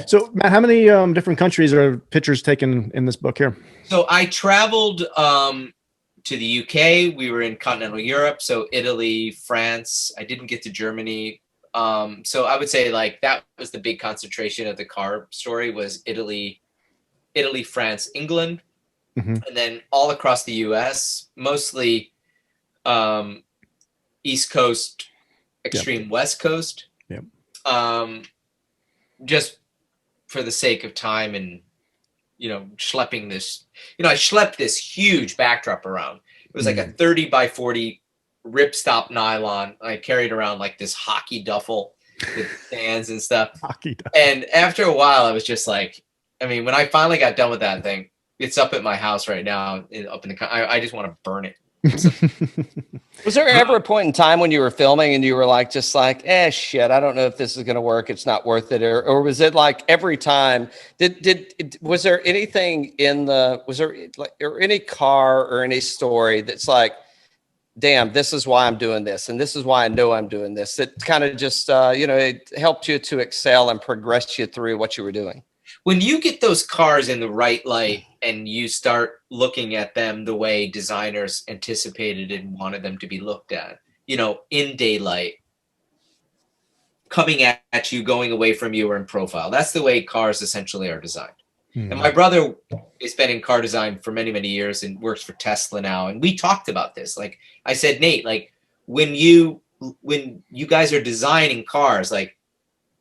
So, Matt, how many different countries are pictures taken in this book here? So I traveled to the UK. We were in continental Europe, so Italy, France. I didn't get to Germany. So I would say like that was the big concentration of the car story was Italy, France, England, and then all across the US, mostly East Coast, extreme West Coast. Just for the sake of time and, schlepping this, I schlepped this huge backdrop around. It was like a 30 by 40 ripstop nylon. I carried around like this hockey duffel with stands and stuff. And after a while, I was just like, when I finally got done with that thing, it's up at my house right now, up in the, I just want to burn it. Was there ever a point in time when you were filming and you were like, just like, shit, I don't know if this is going to work. It's not worth it. Or was it like every time was there anything or any car or any story that's like, damn, this is why I'm doing this. And this is why I know I'm doing this. It kind of just, it helped you to excel and progress you through what you were doing. When you get those cars in the right light and you start looking at them the way designers anticipated and wanted them to be looked at, in daylight, coming at you, going away from you, or in profile. That's the way cars essentially are designed. And my brother has been in car design for many, many years and works for Tesla now. And we talked about this. Like I said, Nate, like when you guys are designing cars, like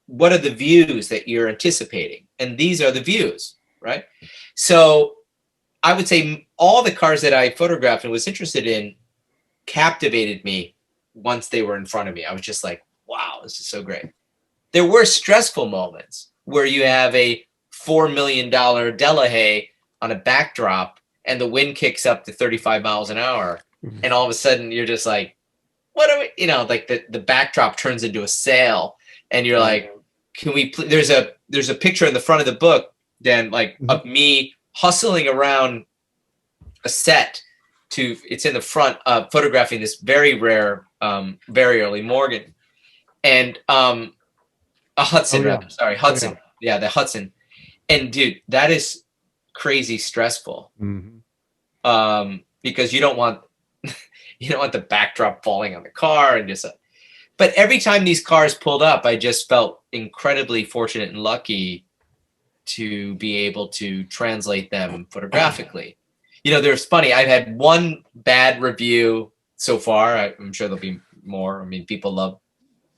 what are the views that you're anticipating? And these are the views, right? So I would say all the cars that I photographed and was interested in captivated me once they were in front of me. I was just like, wow, this is so great. There were stressful moments where you have a $4 million Delahaye on a backdrop and the wind kicks up to 35 miles an hour. And all of a sudden you're just like, what are we, like the backdrop turns into a sail and you're like, can we, there's a picture in the front of the book, Dan, like of me hustling around a set it's in the front, photographing this very rare, very early Morgan and a Hudson, Hudson. Yeah, the Hudson. And dude, that is crazy stressful because you don't want the backdrop falling on the car and just. But every time these cars pulled up, I just felt incredibly fortunate and lucky to be able to translate them photographically. There's funny. I've had one bad review so far. I'm sure there'll be more. People love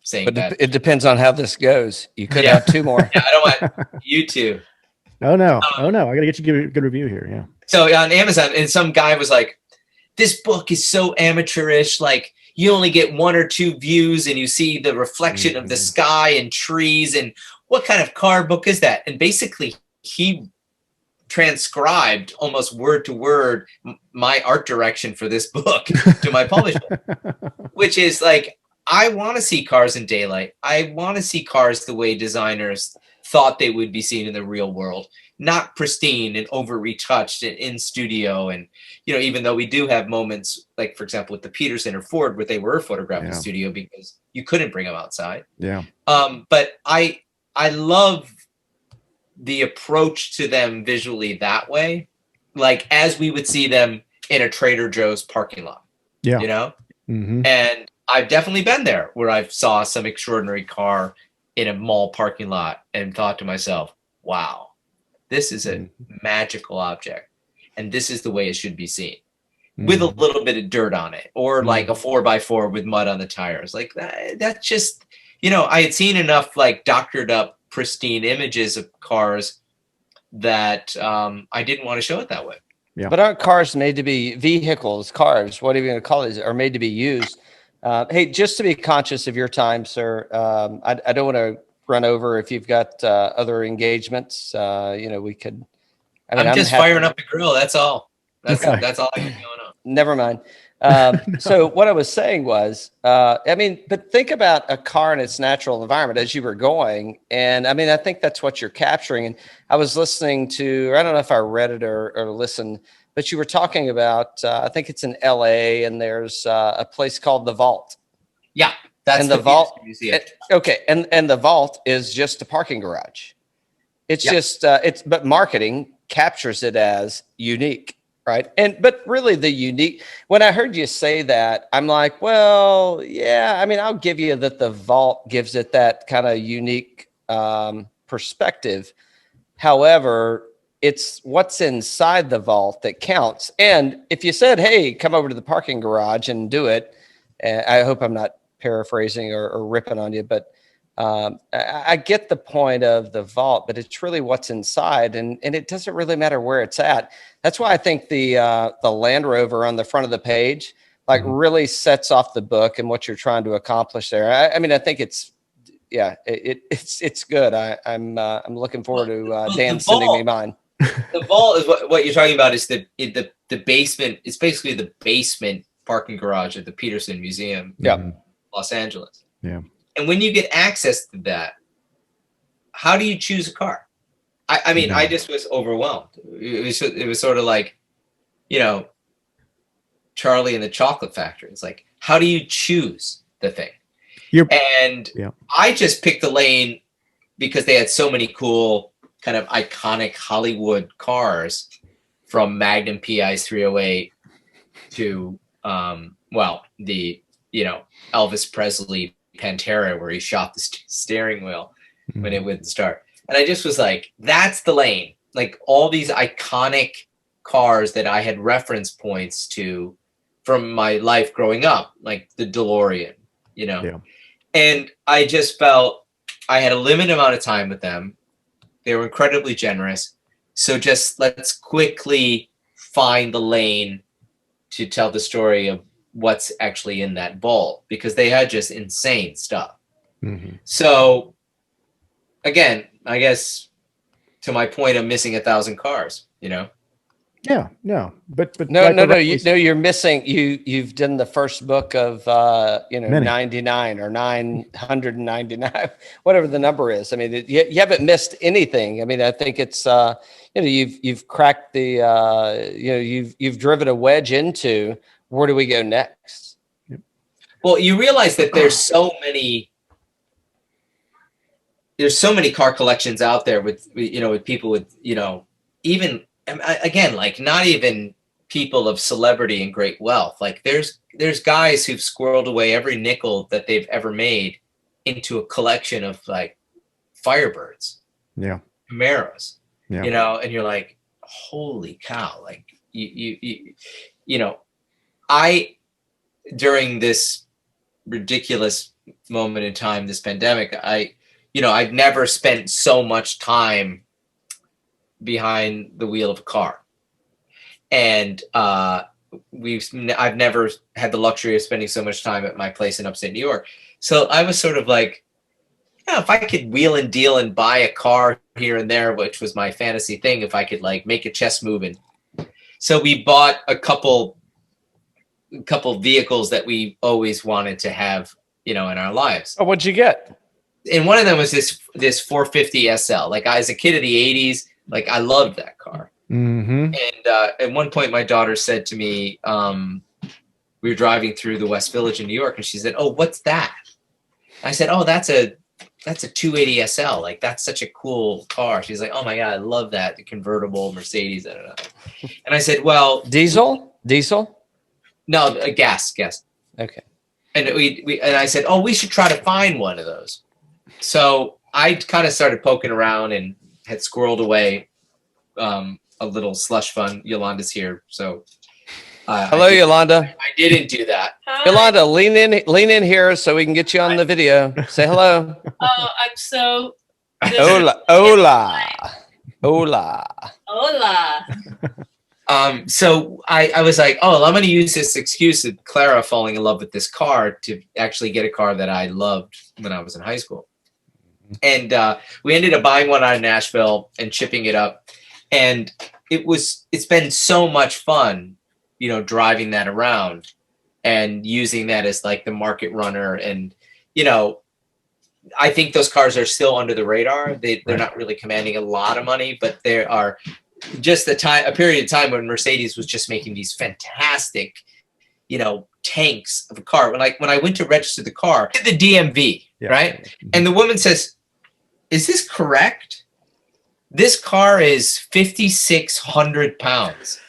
saying but that. It depends on how this goes. You could have two more. Yeah, I don't want you to. Oh no. I got to get you a good review here. Yeah. So on Amazon, and some guy was like, this book is so amateurish. Like you only get one or two views and you see the reflection of the sky and trees. And what kind of car book is that? And basically he transcribed almost word to word my art direction for this book to my publisher, which is like, I want to see cars in daylight. I want to see cars the way designers thought they would be seen in the real world, not pristine and over retouched and in studio. And, even though we do have moments like, for example, with the Peterson or Ford, where they were photographed in studio because you couldn't bring them outside. Yeah. But I love the approach to them visually that way, like as we would see them in a Trader Joe's parking lot. Yeah. And I've definitely been there where I saw some extraordinary car in a mall parking lot and thought to myself, wow, this is a magical object. And this is the way it should be seen with a little bit of dirt on it or like a 4x4 with mud on the tires. Like that's just, I had seen enough like doctored up, pristine images of cars that I didn't want to show it that way. Yeah. But aren't cars made to be cars, what are you going to call it, are made to be used? Hey, just to be conscious of your time, sir, I don't want to run over if you've got other engagements. We could. I mean, I'm just happy. firing up the grill. That's all. That's Okay. that's all I got going on. Never mind. So what I was saying was, but think about a car in its natural environment as you were going. And I mean, I think that's what you're capturing. And I was listening to, I don't know if I read it or listened, but you were talking about, I think it's in LA, and there's a place called The Vault. Yeah. That's And the Vault. Museum. Okay. And the Vault is just a parking garage. It's just, but marketing captures it as unique. Right. But really when I heard you say that, I'm like, well, yeah, I mean, I'll give you that the Vault gives it that kind of unique perspective. However, it's what's inside the Vault that counts. And if you said, hey, come over to the parking garage and do it, I hope I'm not paraphrasing or ripping on you, but I get the point of the Vault, but it's really what's inside, and it doesn't really matter where it's at. That's why I think the Land Rover on the front of the page really sets off the book and what you're trying to accomplish there. I mean, I think it's good. I'm looking forward to Dan sending me mine. The Vault is what you're talking about. Is the basement? It's basically the basement parking garage at the Peterson Museum, Los Angeles. Yeah. And when you get access to that, how do you choose a car? I mean, I just was overwhelmed. It was sort of like, Charlie and the Chocolate Factory. It's like, how do you choose the thing? I just picked the lane because they had so many cool kind of iconic Hollywood cars, from Magnum PI's 308 to, the, Elvis Presley Pantera, where he shot the steering wheel when it wouldn't start. And I just was like, that's the lane. Like all these iconic cars that I had reference points to from my life growing up, like the DeLorean, And I just felt I had a limited amount of time with them. They were incredibly generous. So just let's quickly find the lane to tell the story of what's actually in that vault, because they had just insane stuff. So again, I guess to my point of missing 1,000 cars, Yeah, no, but you're missing. You've done the first book of 99 or 999, whatever the number is. I mean, you haven't missed anything. I mean, I think it's you've cracked the you've driven a wedge into where do we go next. Well, you realize that there's so many car collections out there with people with even. Again, like not even people of celebrity and great wealth. Like there's guys who've squirreled away every nickel that they've ever made into a collection of like Firebirds, Camaros, and you're like, holy cow! Like I during this ridiculous moment in time, this pandemic, I've never spent so much time behind the wheel of a car, and I've never had the luxury of spending so much time at my place in upstate New York. So I was sort of like, if I could wheel and deal and buy a car here and there, which was my fantasy thing, if I could like make a chess move. And so we bought a couple vehicles that we always wanted to have, in our lives. Oh, what'd you get? And one of them was this 450 SL. Like as a kid of the 80s, like I loved that car. And at one point my daughter said to me, we were driving through the West Village in New York, and she said, "Oh, what's that?" I said, "Oh, that's a 280 SL. Like that's such a cool car." She's like, "Oh my God, I love that. The convertible Mercedes." I don't know. And I said, "Well, diesel? No, gas. Okay. And and I said, "Oh, we should try to find one of those." So I kind of started poking around and had squirreled away a little slush fund. Yolanda's here, so hello, Yolanda. I didn't do that. Hi. Yolanda, lean in here so we can get you on the video. Say hello. Oh, I'm so. Hola. So I was like, oh, I'm going to use this excuse of Clara falling in love with this car to actually get a car that I loved when I was in high school. And we ended up buying one out of Nashville and shipping it up. And it's been so much fun, driving that around and using that as like the market runner. And, I think those cars are still under the radar. They're not really commanding a lot of money, but there are just a period of time when Mercedes was just making these fantastic, tanks of a car. When I went to register the car, the DMV, right? Mm-hmm. And the woman says, "Is this correct? This car is 5,600 pounds."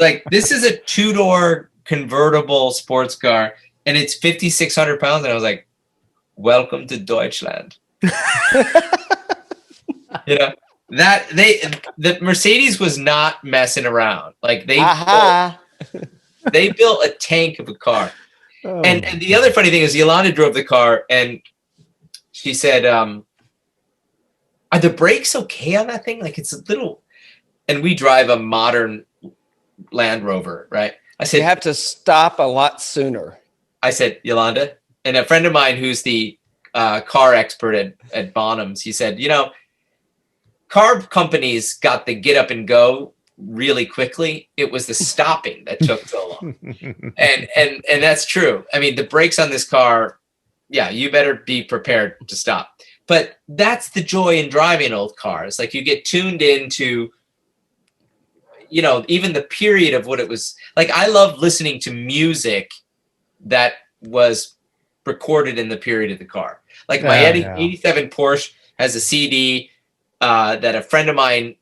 Like, this is a 2-door convertible sports car, and it's 5,600 pounds. And I was like, "Welcome to Deutschland." The Mercedes was not messing around. Like, they built a tank of a car. Oh. And the other funny thing is, Yolanda drove the car, and she said, "Are the brakes okay on that thing? Like, it's a little." And we drive a modern Land Rover, right? I said, "You have to stop a lot sooner." I said, "Yolanda," and a friend of mine who's the car expert at Bonhams, he said, car companies got the get up and go really quickly. It was the stopping that took so long. and that's true. I mean, the brakes on this car, you better be prepared to stop. But that's the joy in driving old cars. Like, you get tuned into, even the period of what it was. Like, I love listening to music that was recorded in the period of the car. Like, my 87 Porsche has a CD that a friend of mine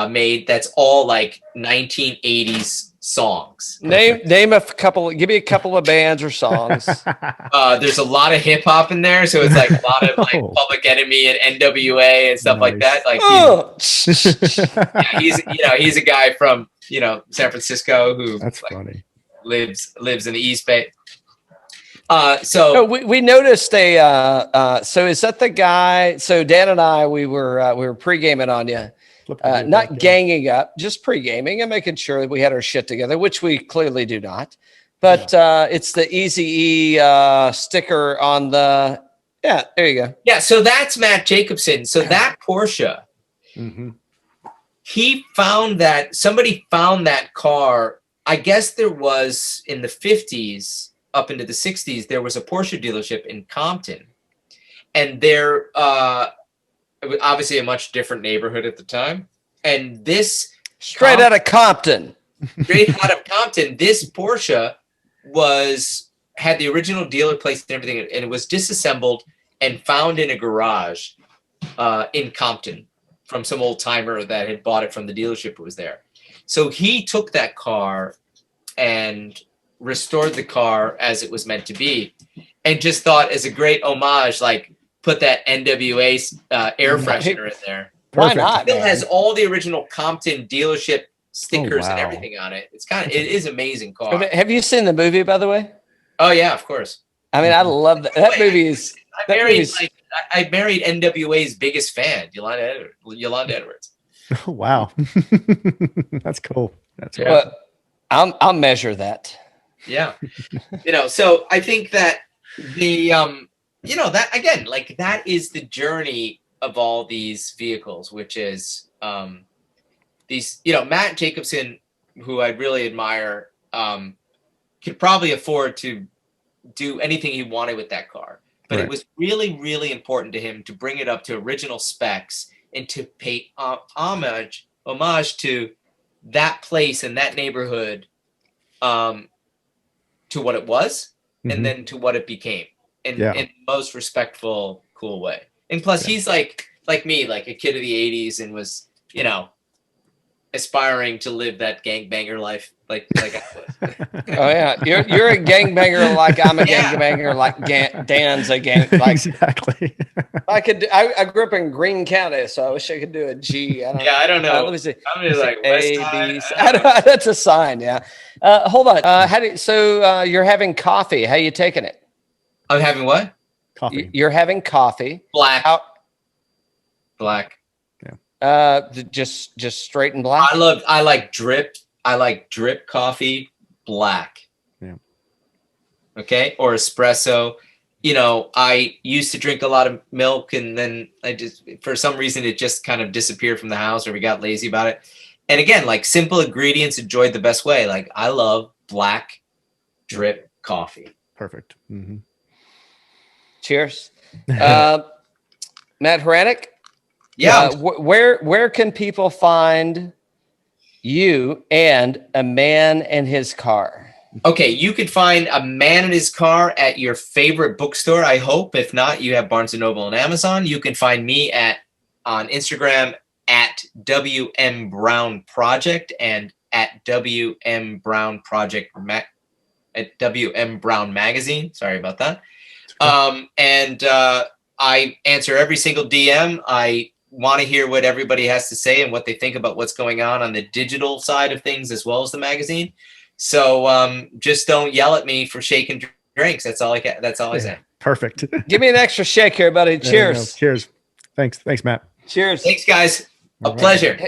made that's all like 1980s songs. Name a couple. Give me a couple of bands or songs. There's a lot of hip hop in there, so it's like a lot of like Public Enemy and NWA and stuff like that. Like, he's a guy from San Francisco who funny. lives in the East Bay. So we noticed so is that the guy? So Dan and I, we were pre-gaming on you, not ganging up, just pre-gaming and making sure that we had our shit together, which we clearly do not. But it's the Easy E sticker on the. Yeah, there you go. Yeah, so that's Matt Jacobson. So that Porsche, somebody found that car. I guess there was in the 50s. Up into the 60s, there was a Porsche dealership in Compton, and there obviously a much different neighborhood at the time. And this straight out of Compton, this Porsche had the original dealer place and everything, and it was disassembled and found in a garage in Compton from some old timer that had bought it from the dealership who was there. So he took that car and restored the car as it was meant to be, and just thought, as a great homage, like, put that NWA air freshener in there. Why not? It still has all the original Compton dealership stickers and everything on it. It is amazing car. Have you seen the movie, by the way? Oh yeah, of course. I mean, I love that. That movie is. I married NWA's biggest fan, Yolanda Edwards. Oh, wow. That's cool. That's cool. Well, I'll measure that. Yeah. So I think that that again, like, that is the journey of all these vehicles, which is these, Matt Jacobson, who I really admire, could probably afford to do anything he wanted with that car. But it was really, really important to him to bring it up to original specs and to pay homage to that place and that neighborhood, to what it was, and then to what it became, in the most respectful, cool way. And plus, he's like me, like a kid of the 80s, and was, aspiring to live that gangbanger life, like I was. Oh yeah, you're a gangbanger like I'm a gangbanger, like Dan's a gang. Like, exactly. I grew up in Greene County, so I wish I could do a G. I don't know. Let me see. I'm just like West That's a sign. Yeah. Hold on. You're having coffee. How you taking it? I'm having what? Coffee. You're having coffee. Black. Black. Just straight and black. I like drip coffee, black. Yeah. Okay. Or espresso. you know, I used to drink a lot of milk, and then I just, for some reason, it just kind of disappeared from the house, or we got lazy about it. And again, like simple ingredients enjoyed the best way. Like I love black drip coffee. Perfect. Mm-hmm. Cheers. Matt Hranek. Yeah. Where can people find you and A Man and His Car? Okay, you could find A Man in His Car at your favorite bookstore, I hope. If not, you have Barnes & Noble and Amazon. You can find me on Instagram at WM Brown Project and at WM Brown Project at WM Brown Magazine. Sorry about that. I answer every single DM. I want to hear what everybody has to say and what they think about what's going on the digital side of things as well as the magazine. So just don't yell at me for shaking drinks. That's all I say. Perfect. Give me an extra shake here, buddy. Cheers. Cheers. Thanks, Matt. Cheers. Thanks, guys. A pleasure.